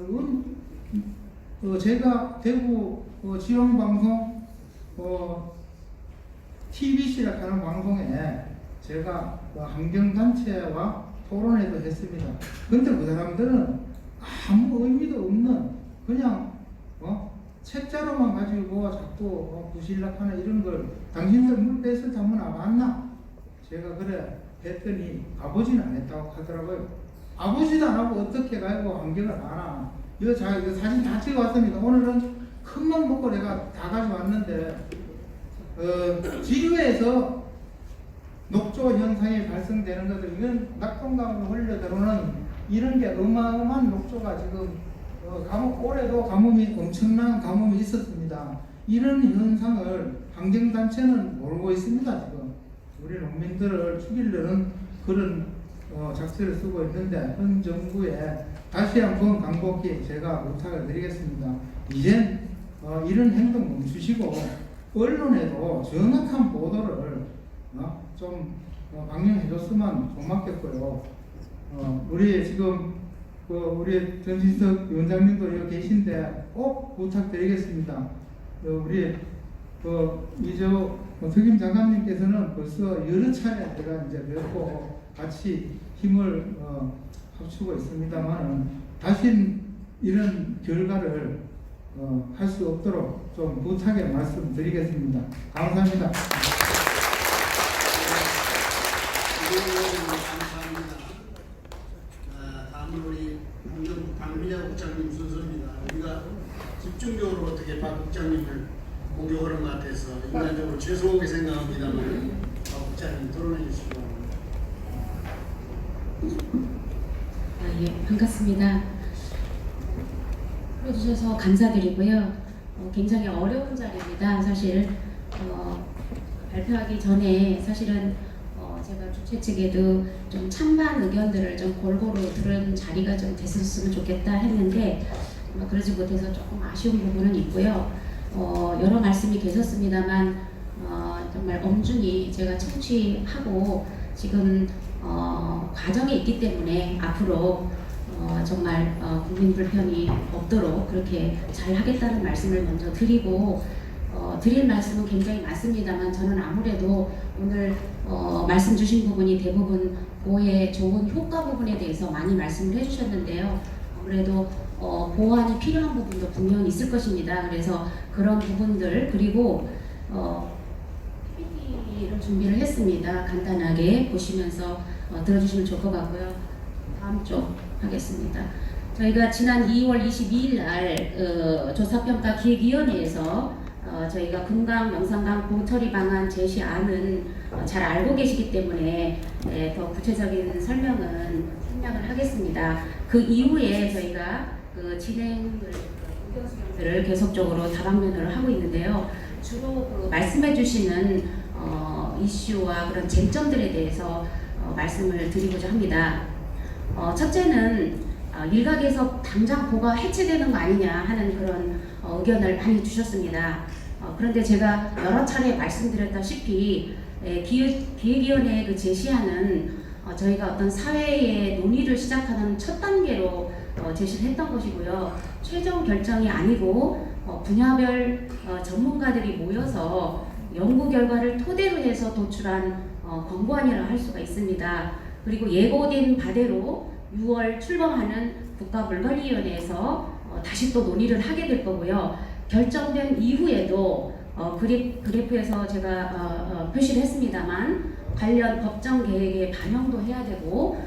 제가 대구 지방방송 TBC라 하는 방송에 제가 환경단체와 토론회도 했습니다. 근데 그 사람들은 아무 의미도 없는 그냥 책자로만 가지고 자꾸 부실락하는 이런 걸 당신들 물 뺏을 타면 안 왔나? 제가 그래 했더니 아버지는 안 했다고 하더라고요. 아버지도 안 하고 어떻게 가지고 환경을 아나? 이거 사진 다 찍어왔습니다. 오늘은 큰 맘 먹고 내가 다 가져왔는데 지류에서 녹조 현상이 발생되는 것들, 이건 낙동강으로 흘러들어오는 이런 게 어마어마한 녹조가 지금 올해도 가뭄이 엄청난 가뭄이 있었습니다. 이런 현상을 환경단체는 모르고 있습니다. 지금 우리 농민들을 죽이려는 그런 작세를 쓰고 있는데, 현 정부에 다시 한번 강곡히 제가 부탁을 드리겠습니다. 이젠 이런 행동 멈추시고 언론에도 정확한 보도를 좀 방영해줬으면 고맙겠고요. 우리 지금 우리 전진석 위원장님도 여기 계신데 꼭 부탁드리겠습니다. 우리 이저 특임 장관님께서는 벌써 여러 차례 제가 이제 뵙고 같이 힘을 합치고 있습니다만은 다신 이런 결과를 할 수 없도록 좀 부탁의 말씀드리겠습니다. 감사합니다. 감사합니다. 다음은 우리 환경부 박민야 국장님 순서입니다. 우리가 집중적으로 어떻게 박 국장님을 공격하는 것 같아서 인간적으로 죄송하게 생각합니다만 박 국장님 토론해 주시기 바랍니다. 예, 반갑습니다. 불러주셔서 감사드리고요. 굉장히 어려운 자리입니다. 사실 발표하기 전에 사실은 제가 주최 측에도 좀 찬반 의견들을 좀 골고루 들은 자리가 좀 됐었으면 좋겠다 했는데 그러지 못해서 조금 아쉬운 부분은 있고요. 여러 말씀이 계셨습니다만 정말 엄중히 제가 청취하고 지금 과정에 있기 때문에 앞으로 정말 국민 불편이 없도록 그렇게 잘 하겠다는 말씀을 먼저 드리고, 드릴 말씀은 굉장히 많습니다만 저는 아무래도 오늘 말씀 주신 부분이 대부분 보호의 좋은 효과 부분에 대해서 많이 말씀을 해주셨는데요. 아무래도 보완이 필요한 부분도 분명히 있을 것입니다. 그래서 그런 부분들, 그리고 PPT를 준비를 했습니다. 간단하게 보시면서 들어주시면 좋을 것 같고요. 다음 쪽 하겠습니다. 저희가 지난 2월 22일 날 조사평가 기획위원회에서 저희가 금강 영산강 공처리 방안 제시안은 잘 알고 계시기 때문에 더 구체적인 생략을 하겠습니다. 그 이후에 저희가 그 진행을 계속적으로 다방면으로 하고 있는데요. 주로 그 말씀해 주시는 이슈와 그런 쟁점들에 대해서 말씀을 드리고자 합니다. 첫째는 일각에서 당장 고가 해체되는 거 아니냐 하는 그런 의견을 많이 주셨습니다. 그런데 제가 여러 차례 말씀드렸다시피 기획위원회의 그 제시안은 저희가 어떤 사회의 논의를 시작하는 첫 단계로 제시를 했던 것이고요. 최종 결정이 아니고 분야별 전문가들이 모여서 연구 결과를 토대로 해서 도출한 권고안이라 할 수가 있습니다. 그리고 예고된 바대로 6월 출범하는 국가물관위원회에서 다시 또 논의를 하게 될 거고요. 결정된 이후에도 그래프에서 제가 표시를 했습니다만 관련 법정 계획에 반영도 해야 되고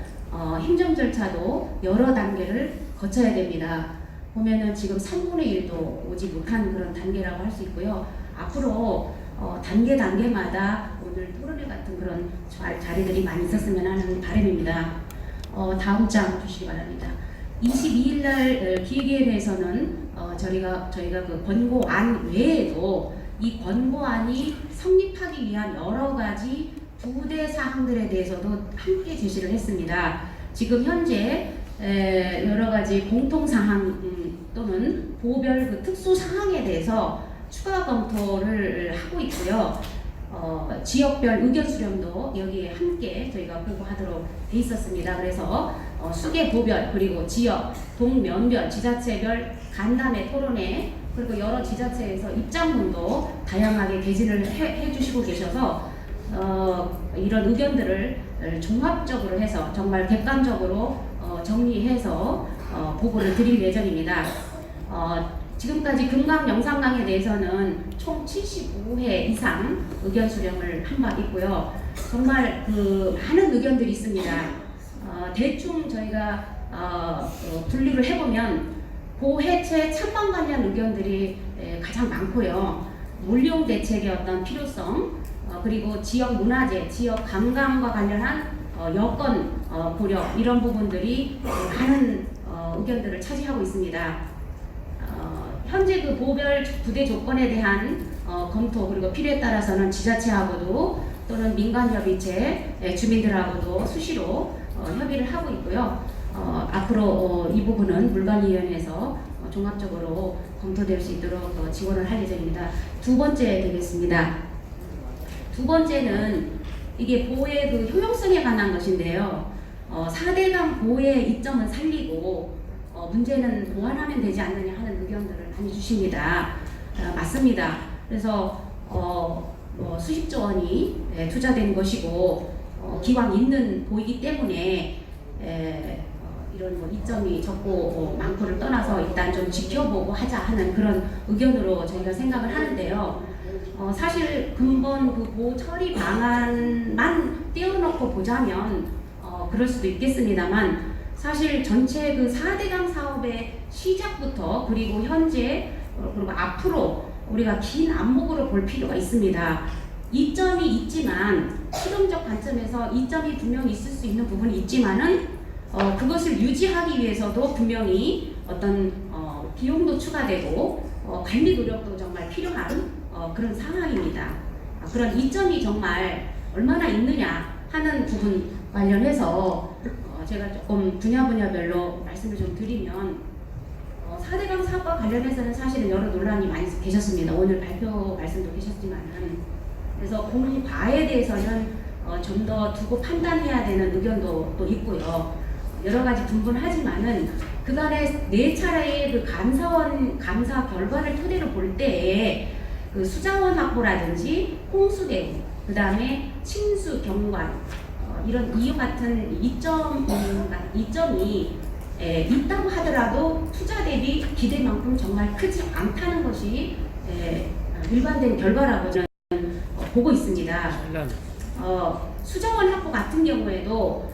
행정 절차도 여러 단계를 거쳐야 됩니다. 보면은 지금 3분의 1도 오지 못한 그런 단계라고 할 수 있고요. 앞으로 단계마다 오늘 토론회 같은 그런 자리들이 많이 있었으면 하는 바람입니다. 다음 장 주시기 바랍니다. 22일 날 기획위원회에서는 저희가 그 권고안 외에도 이 권고안이 성립하기 위한 여러 가지 부대 사항들에 대해서도 함께 제시를 했습니다. 지금 현재 여러 가지 공통 사항 또는 보별 그 특수 사항에 대해서 추가 검토를 하고 있고요. 지역별 의견 수렴도 여기에 함께 저희가 보고하도록 돼 있었습니다. 그래서 수계 보별 그리고 지역, 동면별, 지자체별 간담회 토론회 그리고 여러 지자체에서 입장문도 다양하게 개진을 해주시고 계셔서 이런 의견들을 종합적으로 해서 정말 객관적으로 정리해서 보고를 드릴 예정입니다. 지금까지 금강 영산강에 대해서는 총 75회 이상 의견 수렴을 한 바 있고요. 정말 그 많은 의견들이 있습니다. 대충 저희가 분류를 해보면 고해체 찬반 관련 의견들이 가장 많고요. 물용 대책의 어떤 필요성 그리고 지역 문화재, 지역 관광과 관련한 여건 고려 이런 부분들이 많은 의견들을 차지하고 있습니다. 현재 그 보별 부대 조건에 대한 검토 그리고 필요에 따라서는 지자체하고도 또는 민간협의체 주민들하고도 수시로 협의를 하고 있고요. 앞으로 이 부분은 물관위원회에서 종합적으로 검토될 수 있도록 지원을 할 예정입니다. 두 번째 되겠습니다. 두 번째는 이게 보호의 그 효용성에 관한 것인데요. 4대강 보호의 이점은 살리고 문제는 보완하면 되지 않느냐 하는 의견들을 많이 주십니다. 맞습니다. 그래서 수십조 원이 투자된 것이고 기왕 있는 보이기 때문에 이런 뭐 이점이 적고 많고를 떠나서 일단 좀 지켜보고 하자 하는 그런 의견으로 저희가 생각을 하는데요. 사실 근본 그 보호 처리 방안만 떼어놓고 보자면 그럴 수도 있겠습니다만 사실 전체 그 4대강 사업의 시작부터 그리고 현재 그리고 앞으로 우리가 긴 안목으로 볼 필요가 있습니다. 이점이 있지만 실험적 관점에서 이점이 분명히 있을 수 있는 부분이 있지만은 그것을 유지하기 위해서도 분명히 어떤 비용도 추가되고 관리 노력도 정말 필요한 그런 상황입니다. 그런 이점이 정말 얼마나 있느냐 하는 부분 관련해서 제가 조금 분야별로 말씀을 좀 드리면 4대강 사업과 관련해서는 사실은 여러 논란이 많이 계셨습니다. 오늘 발표 말씀도 계셨지만은 그래서 공과에 대해서는 좀 더 두고 판단해야 되는 의견도 또 있고요. 여러 가지 분분하지만은 그간의 4차례의 그 감사 결과를 토대로 볼 때에 그 수자원 확보라든지 홍수 대응, 그 다음에 침수 경관 이런 이유 같은 이점이 있다고 하더라도 투자 대비 기대만큼 정말 크지 않다는 것이 일반된 결과라고 저는 보고 있습니다. 수자원 확보 같은 경우에도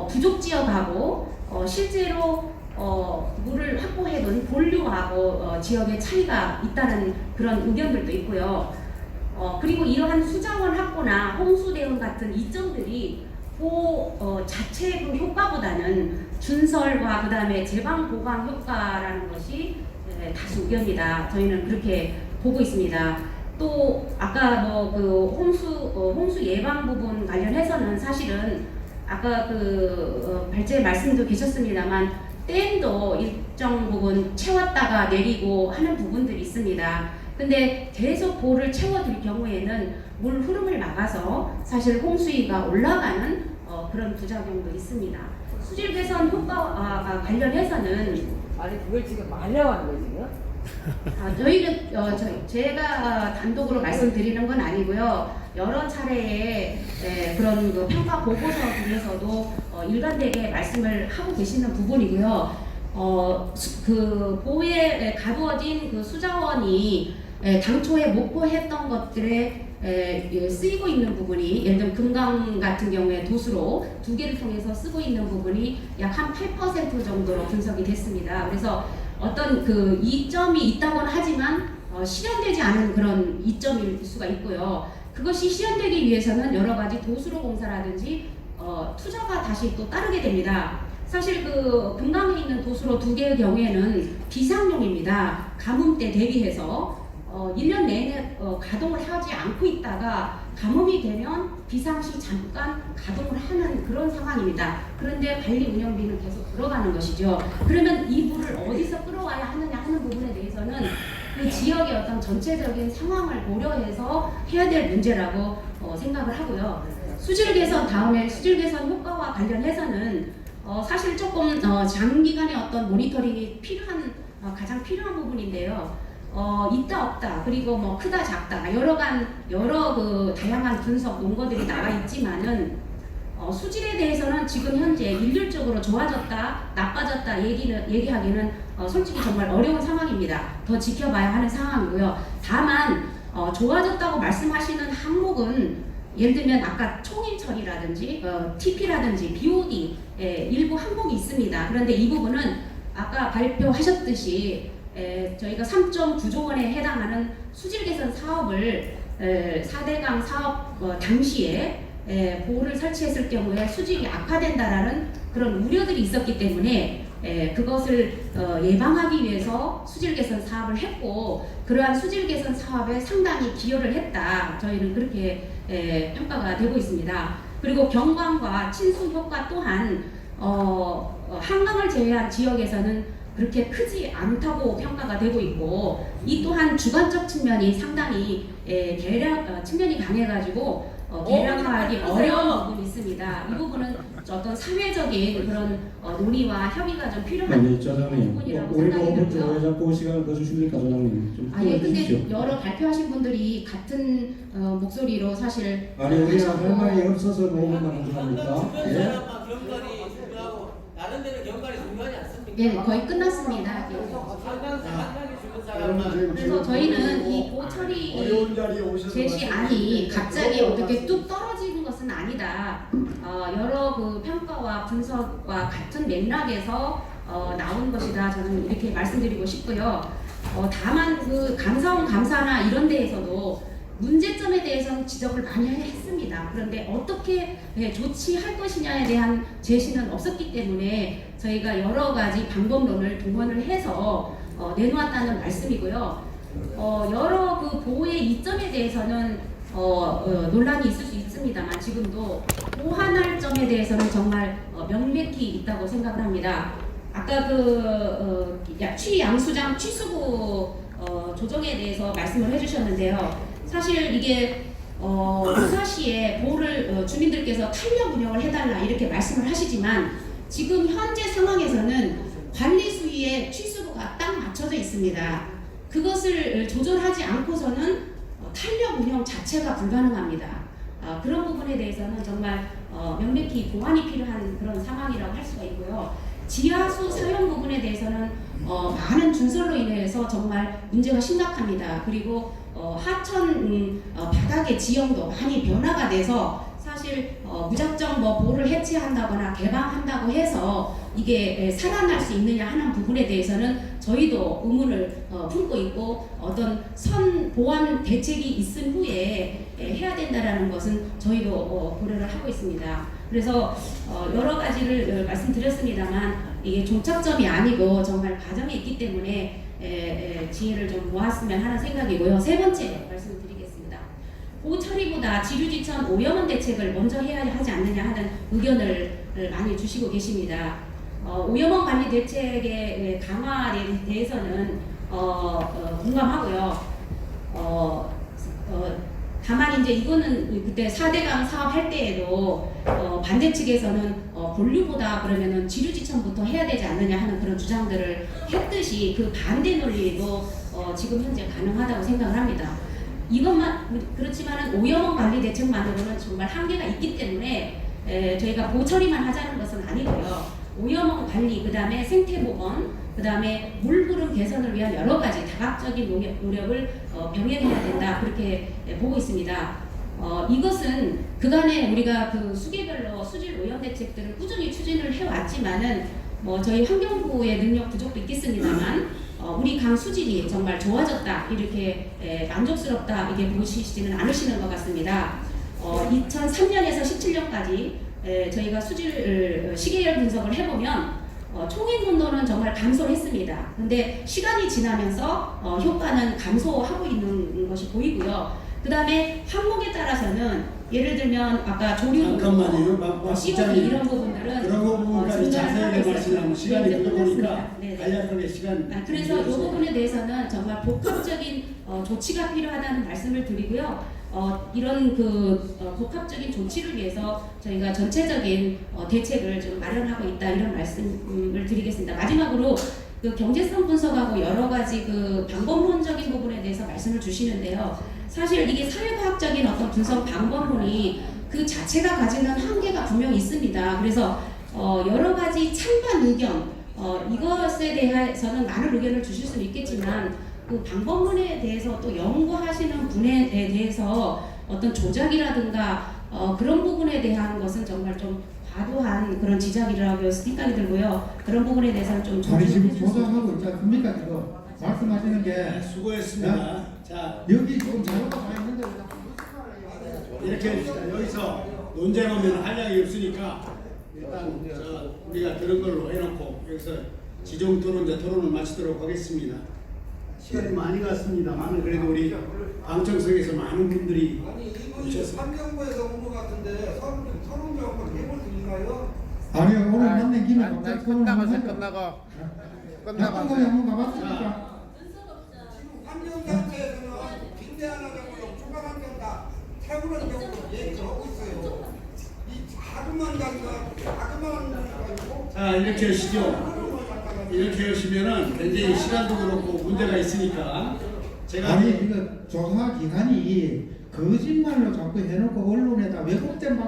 부족 지역하고 실제로 물을 확보해둔 본류하고 지역의 차이가 있다는 그런 의견들도 있고요. 그리고 이러한 수자원 확보나 홍수 대응 같은 이점들이 자체의 그 효과보다는 준설과 그다음에 재방 보강 효과라는 것이 다수 의견이다. 저희는 그렇게 보고 있습니다. 또 아까 뭐 그 홍수 예방 부분 관련해서는 사실은 아까 발제 말씀도 계셨습니다만 댐도 일정 부분 채웠다가 내리고 하는 부분들이 있습니다. 근데 계속 보를 채워둘 경우에는 물 흐름을 막아서 사실 홍수위가 올라가는 그런 부작용도 있습니다. 수질 개선 효과와 관련해서는 아니 그걸 지금 말려하는 거지 지금? 저희는 제가 단독으로 말씀드리는 건 아니고요. 여러 차례의 그런 그 평가 보고서 중에서도 일관되게 말씀을 하고 계시는 부분이고요. 그 보에 가두어진 그 수자원이 당초에 목포했던 것들에 쓰이고 있는 부분이 예를 들면 금강 같은 경우에 도수로 2개를 통해서 쓰고 있는 부분이 약 한 8% 정도로 분석이 됐습니다. 그래서 어떤 그 이점이 있다고는 하지만 실현되지 않은 그런 이점일 수가 있고요. 그것이 실현되기 위해서는 여러 가지 도수로 공사라든지 투자가 다시 또 따르게 됩니다. 사실 그 금강에 있는 도수로 2개의 경우에는 비상용입니다. 가뭄 때 대비해서 1년 내내 가동을 하지 않고 있다가 가뭄이 되면 비상시 잠깐 가동을 하는 그런 상황입니다. 그런데 관리 운영비는 계속 들어가는 것이죠. 그러면 이 물을 어디서 끌어와야 하느냐 하는 부분에 대해서는 그 지역의 어떤 전체적인 상황을 고려해서 해야 될 문제라고 생각을 하고요. 수질 개선 다음에 수질 개선 효과와 관련해서는 사실 조금 장기간의 어떤 모니터링이 가장 필요한 부분인데요. 있다 없다 그리고 뭐 크다 작다 여러 그 다양한 분석 논거들이 나와 있지만은 수질에 대해서는 지금 현재 일률적으로 좋아졌다 나빠졌다 얘기하기는 솔직히 정말 어려운 상황입니다. 더 지켜봐야 하는 상황이고요. 다만 좋아졌다고 말씀하시는 항목은 예를 들면 아까 총인 처리라든지 TP라든지 BOD 일부 항목이 있습니다. 그런데 이 부분은 아까 발표하셨듯이 저희가 3.9조 원에 해당하는 수질 개선 사업을 4대강 사업 당시에 보호를 설치했을 경우에 수질이 악화된다라는 그런 우려들이 있었기 때문에 그것을 예방하기 위해서 수질 개선 사업을 했고 그러한 수질 개선 사업에 상당히 기여를 했다. 저희는 그렇게 평가가 되고 있습니다. 그리고 경광과 친수 효과 또한 한강을 제외한 지역에서는 그렇게 크지 않다고 평가가 되고 있고 이 또한 주관적 측면이 상당히 측면이 강해가지고 계량화하기 어려운 부분이 있습니다. 이 부분은 어떤 사회적인 그런 논의와 협의가 좀 필요한 부분이라고 생각이 들고요. 왜 자꾸 시간을 더 주십니까, 소장님? 좀 예, 주십시오. 근데 여러 발표하신 분들이 같은 목소리로 사실 아니 우리는 할 말이 없어서 녹음만 하십니까? 예? 경관이 중요하고 다른 데는 경관이 중요하지 않습니까? 예, 거의 끝났습니다. 예. 한강이 죽은 여러분, 사람만 그래서 저희는 이 보처리 어려운 자리에 오셔서 제시안이 갑자기 어떻게 뚝 떨어지는 것은 아니다. 여러 그 평가와 분석과 같은 맥락에서 나온 것이다. 저는 이렇게 말씀드리고 싶고요. 다만 그 감사원 감사나 이런 데에서도 문제점에 대해서는 지적을 많이 했습니다. 그런데 어떻게 조치할 것이냐에 대한 제시는 없었기 때문에 저희가 여러 가지 방법론을 동원을 해서 내놓았다는 말씀이고요. 여러 그 보호의 이점에 대해서는 논란이 있을 수 있습니다만 지금도 보완할 점에 대해서는 정말 명백히 있다고 생각을 합니다. 아까 취양수장 취수구 조정에 대해서 말씀을 해주셨는데요. 사실 이게 유사시에 보호를 주민들께서 탄력 운영을 해달라 이렇게 말씀을 하시지만 지금 현재 상황에서는 관리 수위에 취수구가 딱 맞춰져 있습니다. 그것을 조절하지 않고서는 탄력 운영 자체가 불가능합니다. 그런 부분에 대해서는 정말 명백히 보완이 필요한 그런 상황이라고 할 수가 있고요. 지하수 사용 부분에 대해서는 많은 준설로 인해서 정말 문제가 심각합니다. 그리고 하천 바닥의 지형도 많이 변화가 돼서 사실 무작정 뭐 보를 해체한다거나 개방한다고 해서 이게 살아날 수 있느냐 하는 부분에 대해서는 저희도 의문을 품고 있고 어떤 보완 대책이 있은 후에 해야 된다라는 것은 저희도 고려를 하고 있습니다. 그래서 여러 가지를 말씀드렸습니다만 이게 종착점이 아니고 정말 과정이 있기 때문에 지혜를 좀 모았으면 하는 생각이고요. 세 번째 말씀드리겠습니다. 보호 처리보다 지류지천 오염원 대책을 먼저 해야 하지 않느냐 하는 의견을 많이 주시고 계십니다. 오염원 관리 대책의 강화에 대해서는 공감하고요. 다만 이제 이거는 그때 4대강 사업할 때에도 반대 측에서는 본류보다 그러면은 지류지천부터 해야 되지 않느냐 하는 그런 주장들을 했듯이 그 반대 논리도 지금 현재 가능하다고 생각을 합니다. 이것만 그렇지만은 오염원 관리 대책만으로는 정말 한계가 있기 때문에 저희가 보처리만 하자는 것은 아니고요. 오염원 관리, 그 다음에 생태보건, 그 다음에 물흐름 개선을 위한 여러 가지 다각적인 노력을 병행해야 된다 그렇게 보고 있습니다. 이것은 그간에 우리가 그 수계별로 수질 오염 대책들을 꾸준히 추진을 해왔지만은 저희 환경부의 능력 부족도 있겠습니다만 우리 강 수질이 정말 좋아졌다 이렇게 만족스럽다 이게 보시지는 않으시는 것 같습니다. 2003년에서 17년까지 저희가 수질 시계열 분석을 해보면 총인 온도는 정말 감소를 했습니다. 근데 시간이 지나면서 효과는 감소하고 있는 것이 보이고요. 그 다음에 항목에 따라서는 예를 들면 아까 조류, 잠깐만요. CO2 이런 부분들은 그런 부분까지 자세하게 말씀하면 시간이 부족하니까 간략하게 시간. 그래서 이 부분에 대해서는 정말 복합적인 조치가 필요하다는 말씀을 드리고요. 이런 복합적인 조치를 위해서 저희가 전체적인 대책을 좀 마련하고 있다 이런 말씀을 드리겠습니다. 마지막으로 그 경제성 분석하고 여러 가지 그 방법론적인 부분에 대해서 말씀을 주시는데요. 사실 이게 사회과학적인 어떤 분석 방법론이 그 자체가 가지는 한계가 분명히 있습니다. 그래서 여러 가지 찬반 의견 이것에 대해서는 많은 의견을 주실 수는 있겠지만 그 방법론에 대해서 또 연구하시는 분에 대해서 어떤 조작이라든가 그런 부분에 대한 것은 정말 좀 과도한 그런 지적이라고 생각이 들고요. 그런 부분에 대해서는 좀 아니 지금 조심해 주셨으면 조사하고 있지 않습니까? 지금 말씀하시는 게 수고했습니다. 자, 여기 지금 자료가 다 있는데 이렇게 해줍시다. 여기서 논쟁하면 한량이 없으니까 일단 우리가 들은 걸로 해놓고 여기서 지정 토론을 마치도록 하겠습니다. 시간이 많이 갔습니다만 그래도 우리 방청석에서 많은 분들이 아니 이분이 환경부에서 온 것 같은데 서른 명 한번 해볼 수 있나요? 아니 오늘 만난 김에 갑자기 끝나고 끝나고 한번 가봤습니까? 지금 환경단체에서는 빈대 하나 잡으려고 초과환경 다 태우는 경우도 얘기를 하고 있어요. 이 자그만 가지고 자 이렇게 하시죠. 이렇게 하시면은 굉장히 시간도 그렇고 문제가 있으니까 제가 아니 이거 조사 기관이 거짓말로 자꾸 해놓고 언론에다 왜곡된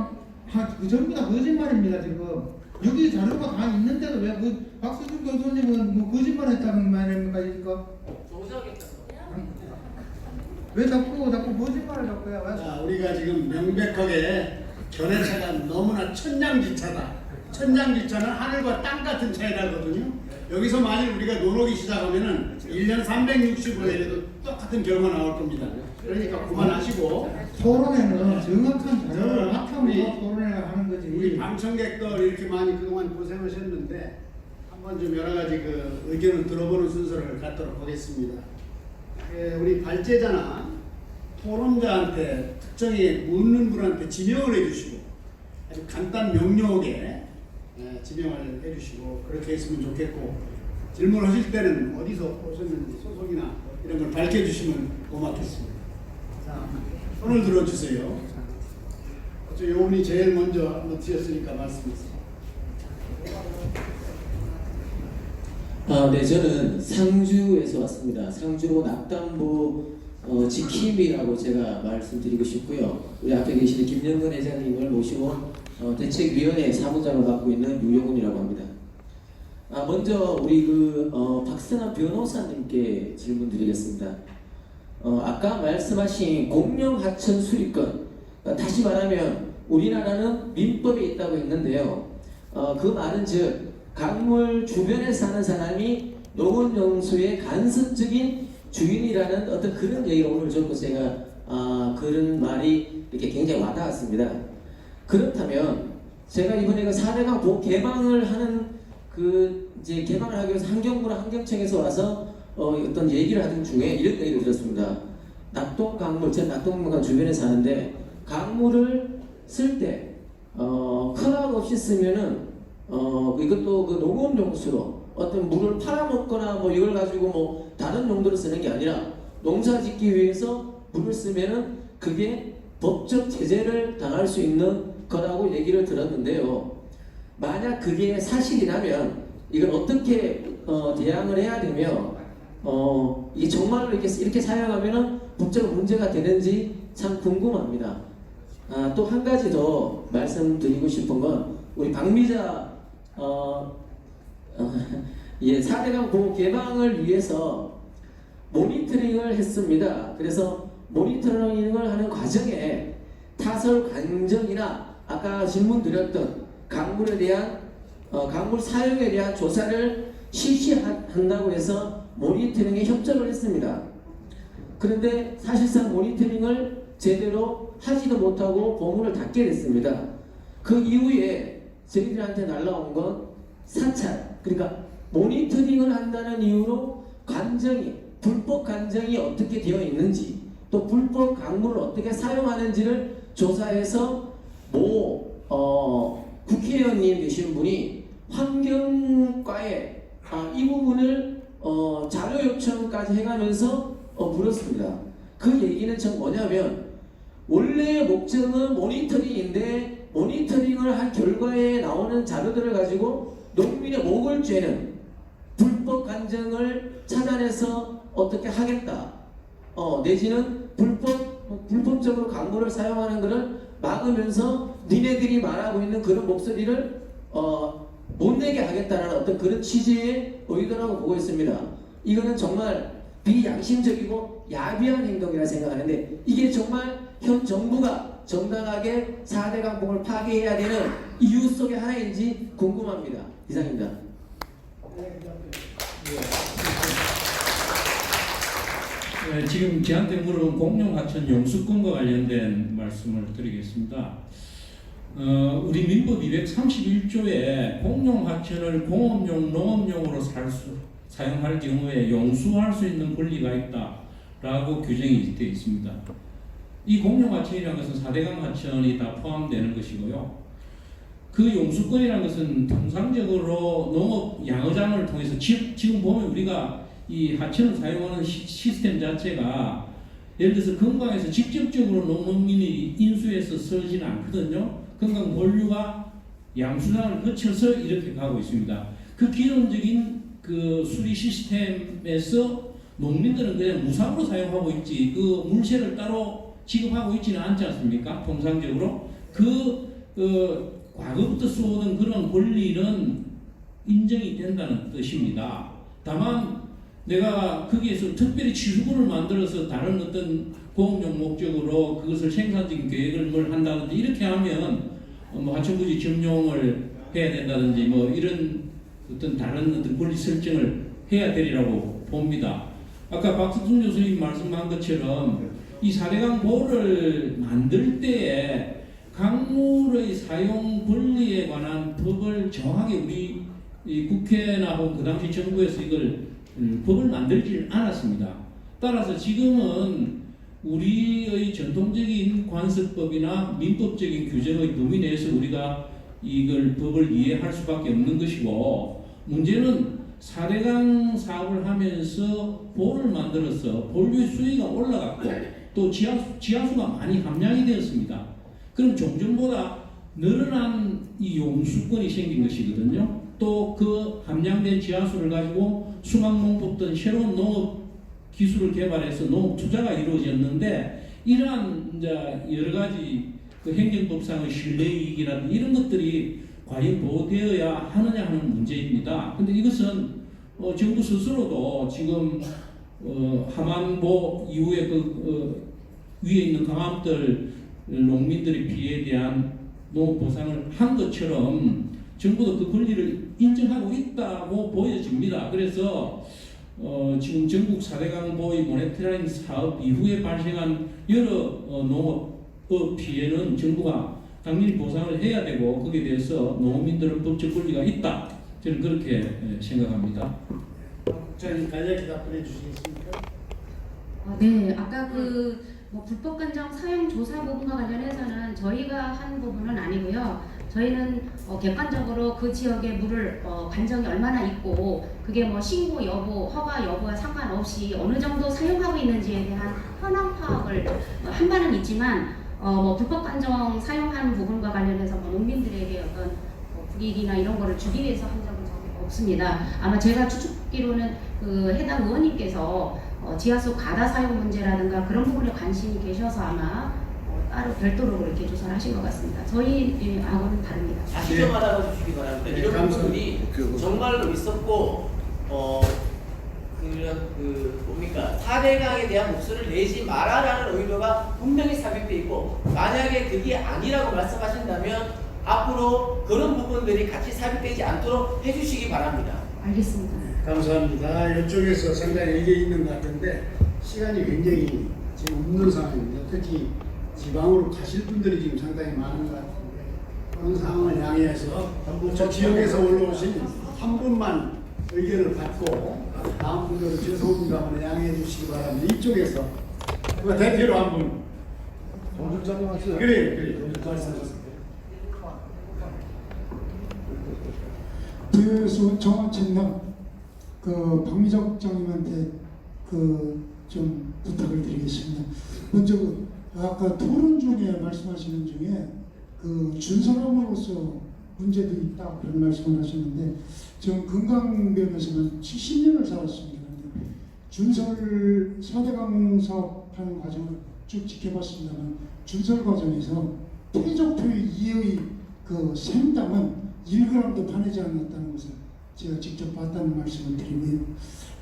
그 전부 다 거짓말입니다 지금. 여기 자료가 다 있는데도 왜 박수준 교수님은 뭐 거짓말했다는 말입니까 이거? 왜 자꾸 거짓말을 자꾸 해요? 자, 우리가 지금 명백하게 견해차가 너무나 천냥지차다. 천냥지차는 하늘과 땅 같은 차이라거든요. 여기서 만일 우리가 논하기 시작하면은 1년 365일에도 똑같은 결과가 나올 겁니다. 그러니까 그만하시고 토론회는 정확한 자료를 바탕으로 토론회를 하는 거지. 우리 방청객들 이렇게 많이 그동안 고생하셨는데 한번 좀 여러 가지 그 의견을 들어보는 순서를 갖도록 하겠습니다. 우리 발제자나 토론자한테 특정히 묻는 분한테 지명을 해주시고 아주 간단 명료하게 지명을 해주시고 그렇게 했으면 좋겠고 질문하실 때는 어디서 오셨는지 소속이나 이런 걸 밝혀주시면 고맙겠습니다. 자, 손을 들어주세요. 저 요분이 제일 먼저 놓치셨으니까 말씀하세요. 네, 저는 상주에서 왔습니다. 상주로 낙담부 지킴이라고 제가 말씀드리고 싶고요. 우리 앞에 계시는 김영근 회장님을 모시고 대책위원회 사무장을 맡고 있는 유영훈이라고 합니다. 먼저 우리 박선한 변호사님께 질문드리겠습니다. 아까 말씀하신 공영 하천 수리권, 다시 말하면 우리나라는 민법에 있다고 했는데요. 그 말은 즉 강물 주변에 사는 사람이 농업용수의 간섭적인 주인이라는 어떤 그런 얘기가 오늘 듣고 제가 그런 말이 이렇게 굉장히 와닿았습니다. 그렇다면 제가 이번에 그 4대강 보호 개방을 하는 이제 개방을 하기 위해서 환경부나 환경청에서 와서 어떤 얘기를 하던 중에 이런 얘기를 들었습니다. 낙동강물, 제 낙동강 주변에 사는데 강물을 쓸 때 허락 없이 쓰면은 이것도 그 농업용수로 어떤 물을 팔아먹거나 뭐 이걸 가지고 뭐 다른 용도로 쓰는 게 아니라 농사 짓기 위해서 물을 쓰면은 그게 법적 제재를 당할 수 있는 거라고 얘기를 들었는데요. 만약 그게 사실이라면 이걸 어떻게 대항을 해야 되며 이게 정말로 이렇게 사용하면은 법적 문제가 되는지 참 궁금합니다. 또 한 가지 더 말씀드리고 싶은 건 우리 박미자 4대강 보호 개방을 위해서 모니터링을 했습니다. 그래서 모니터링을 하는 과정에 타설 관정이나 아까 질문 드렸던 강물에 대한 강물 사용에 대한 조사를 실시한다고 해서 모니터링에 협조를 했습니다. 그런데 사실상 모니터링을 제대로 하지도 못하고 보문을 닫게 됐습니다. 그 이후에 저희들한테 날라온 건 사찰, 그러니까 모니터링을 한다는 이유로 불법 관정이 어떻게 되어 있는지, 또 불법 강물을 어떻게 사용하는지를 조사해서 국회의원님 되신 분이 환경과에 이 부분을 자료 요청까지 해가면서 물었습니다. 그 얘기는 전 뭐냐면 원래의 목적은 모니터링인데 모니터링을 한 결과에 나오는 자료들을 가지고 농민의 목을 쬐는 불법 관정을 찾아내서 어떻게 하겠다. 내지는 불법적으로 강물을 사용하는 것을 막으면서 니네들이 말하고 있는 그런 목소리를 못 내게 하겠다는 어떤 그런 취지의 의도라고 보고 있습니다. 이거는 정말 비양심적이고 야비한 행동이라 생각하는데 이게 정말 현 정부가 정당하게 4대강 보호를 파괴해야 되는 이유 속의 하나인지 궁금합니다. 이상입니다. 지금 저한테 물어본 공룡하천 용수권과 관련된 말씀을 드리겠습니다. 우리 민법 231조에 공룡하천을 공업용, 농업용으로 사용할 경우에 용수할 수 있는 권리가 있다라고 규정이 되어 있습니다. 이 공룡하천이라는 것은 4대강 하천이 다 포함되는 것이고요. 그 용수권이라는 것은 통상적으로 농업 양어장을 통해서 지금 보면 우리가 이 하천을 사용하는 시스템 자체가 예를 들어서 건강에서 직접적으로 농민이 인수해서 쓰지는 않거든요. 건강 본류가 양수장을 거쳐서 이렇게 가고 있습니다. 그 기존적인 그 수리 시스템에서 농민들은 그냥 무상으로 사용하고 있지 그 물세를 따로 지급하고 있지는 않지 않습니까? 통상적으로 과거부터 쏘던 그런 권리는 인정이 된다는 뜻입니다. 다만 내가 거기에서 특별히 취수구를 만들어서 다른 어떤 공업용 목적으로 그것을 생산적인 계획을 한다든지 이렇게 하면 하천부지 점용을 해야 된다든지 이런 어떤 다른 어떤 권리 설정을 해야 되리라고 봅니다. 아까 박석순 교수님 말씀한 것처럼 이 4대강 보호를 만들 때에 강물의 사용 권리에 관한 법을 정확하게 우리 이 국회나 혹은 그 당시 정부에서 이걸 법을 만들지 않았습니다. 따라서 지금은 우리의 전통적인 관습법이나 민법적인 규정의 범위 내에서 우리가 이걸 법을 이해할 수밖에 없는 것이고 문제는 4대강 사업을 하면서 보를 만들어서 본류의 수위가 올라갔고 또 지하수가 많이 함량이 되었습니다. 그럼 종전보다 늘어난 이 용수권이 생긴 것이거든요. 또 그 함량된 지하수를 가지고 수박농법 등 새로운 농업 기술을 개발해서 농업 투자가 이루어졌는데 이러한 이제 여러 가지 그 행정법상의 신뢰이익이라든지 이런 것들이 과연 보호되어야 하느냐 하는 문제입니다. 근데 이것은 정부 스스로도 지금 하만보 이후에 위에 있는 강압들 농민들의 피해에 대한 농업 보상을 한 것처럼 정부도 그 권리를 인정하고 있다고 보여집니다. 그래서 지금 전국 4대강 보위 모니터링 사업 이후에 발생한 여러 농업 피해는 정부가 당연히 보상을 해야 되고 거기에 대해서 농민들은 법적 권리가 있다. 저는 그렇게 생각합니다. 국장님 간략히 답변해 주시겠습니까? 네, 아까 뭐 불법 간정 사용 조사 부분과 관련해서는 저희가 한 부분은 아니고요. 저희는 객관적으로 그 지역의 물을 관정이 얼마나 있고 그게 뭐 신고 여부, 허가 여부와 상관없이 어느 정도 사용하고 있는지에 대한 현황 파악을 한 바는 있지만 뭐 불법 간정 사용하는 부분과 관련해서 뭐 농민들에게 어떤 불이익이나 이런 거를 주기 위해서 한 적은 없습니다. 아마 제가 추측기로는 그 해당 의원님께서 지하수 가다 사용 문제라든가 그런 부분에 관심이 계셔서 아마 따로 별도로 그렇게 조사를 하신 것 같습니다. 저희하고는 다릅니다. 다시 좀 알아주시기 바랍니다. 네, 이런 감사합니다. 부분이 정말로 있었고 뭡니까 4대강에 대한 목소리를 내지 마라라는 의도가 분명히 삽입되어 있고 만약에 그게 아니라고 말씀하신다면 앞으로 그런 부분들이 같이 삽입되지 않도록 해주시기 바랍니다. 알겠습니다. 감사합니다. 이쪽에서 상당히 의견이 있는 것 같은데 시간이 굉장히 지금 없는 상황입니다. 특히 지방으로 가실 분들이 지금 상당히 많은 것 같은데 그런 상황을 양해해서 저 지역에서 올라오신 한 분만 의견을 받고 다음 분들은 죄송합니다만 양해해 주시기 바랍니다. 이쪽에서 대표로 한 분. 정술장님 하세요. 그래 말씀하세요. 그래서 정화청랑 박미정 국장님한테 좀 부탁을 드리겠습니다. 먼저 아까 토론 중에 말씀하시는 중에 준사람으로서 문제도 있다 그런 말씀을 하셨는데 저는 건강병에서는 70년을 살았습니다. 준설 4대강 사업하는 과정을 쭉 지켜봤습니다만 준설 과정에서 퇴적토 2의 생당은 1g도 파내지 않았다는 것을 제가 직접 봤다는 말씀을 드리고요.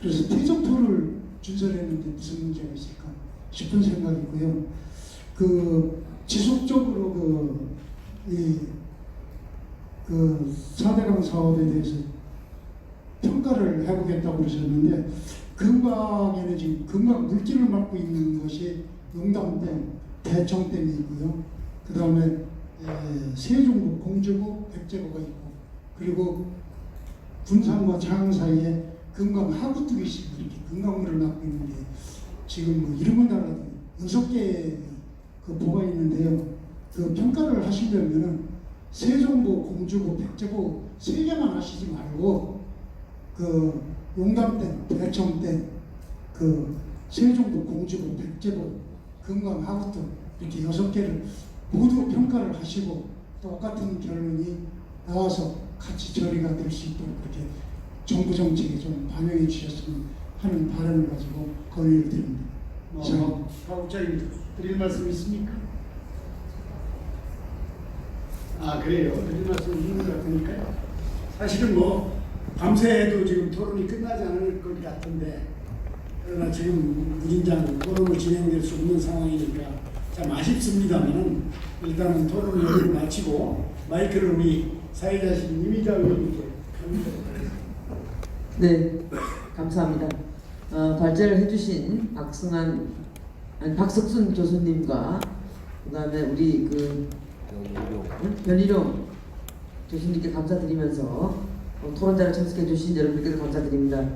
그래서 퇴적토를 준설했는데 무슨 문제가 있을까 싶은 생각이고요. 지속적으로 4대강 사업에 대해서 평가를 해보겠다고 그러셨는데 금강에는 지금 금강 물질을 맡고 있는 것이 용담댐, 대청댐이 있고요. 그 다음에 세종구, 공주구, 백제구가 있고 그리고 군산과 장흥 사이에 금강 하구뚝이 있고 이렇게 금강물을 맡고 있는데 지금 이름은 달라도 6개 보가 있는데요. 평가를 하시려면은 세종구, 공주구, 백제구 3개만 하시지 말고 용담댐, 대청댐, 세종구, 공주구, 백제구, 금강 하구뚝 이렇게 6개를 모두 평가를 하시고 똑같은 결론이 나와서 같이 처리가 될 수 있도록 그렇게 정부 정책에 좀 반영해 주셨으면 하는 바람을 가지고 건의를 드립니다. 박 국장님 드릴 말씀 있습니까? 그래요. 드릴 말씀 있는 것 같으니까요. 사실은 밤새도 지금 토론이 끝나지 않을 것 같은데 그러나 지금 무진장 토론을 진행될 수 없는 상황이니까 참 아쉽습니다만 일단은 토론을 여기로 마치고 마이크를 우리 사회자신 이미자 의원님께 드리도록 하겠습니다. 네, 감사합니다. 발제를 해주신 박석순 교수님과 그다음에 우리 변희룡 교수님께 감사드리면서 토론자를 참석해 주신 여러분께도 감사드립니다.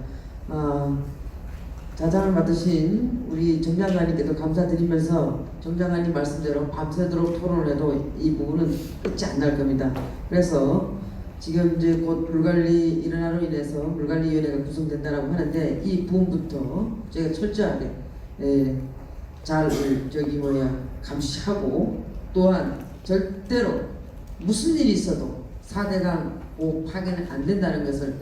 자장을 맡으신 우리 정 장관님께도 감사드리면서 정 장관님 말씀대로 밤새도록 토론을 해도 이 부분은 끝이 안 날 겁니다. 그래서 지금 이제 곧 물관리 일어나로 인해서 물관리위원회가 구성된다라고 하는데 이 부분부터 저희가 철저하게 잘 감시하고 또한 절대로 무슨 일이 있어도 4대강 파괴는 안 된다는 것을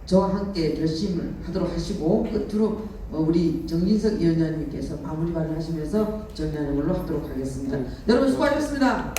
저와 함께 결심을 하도록 하시고 끝으로 우리 정진석 위원장님께서 마무리 발언하시면서 정리하는 걸로 하도록 하겠습니다. 여러분 수고하셨습니다.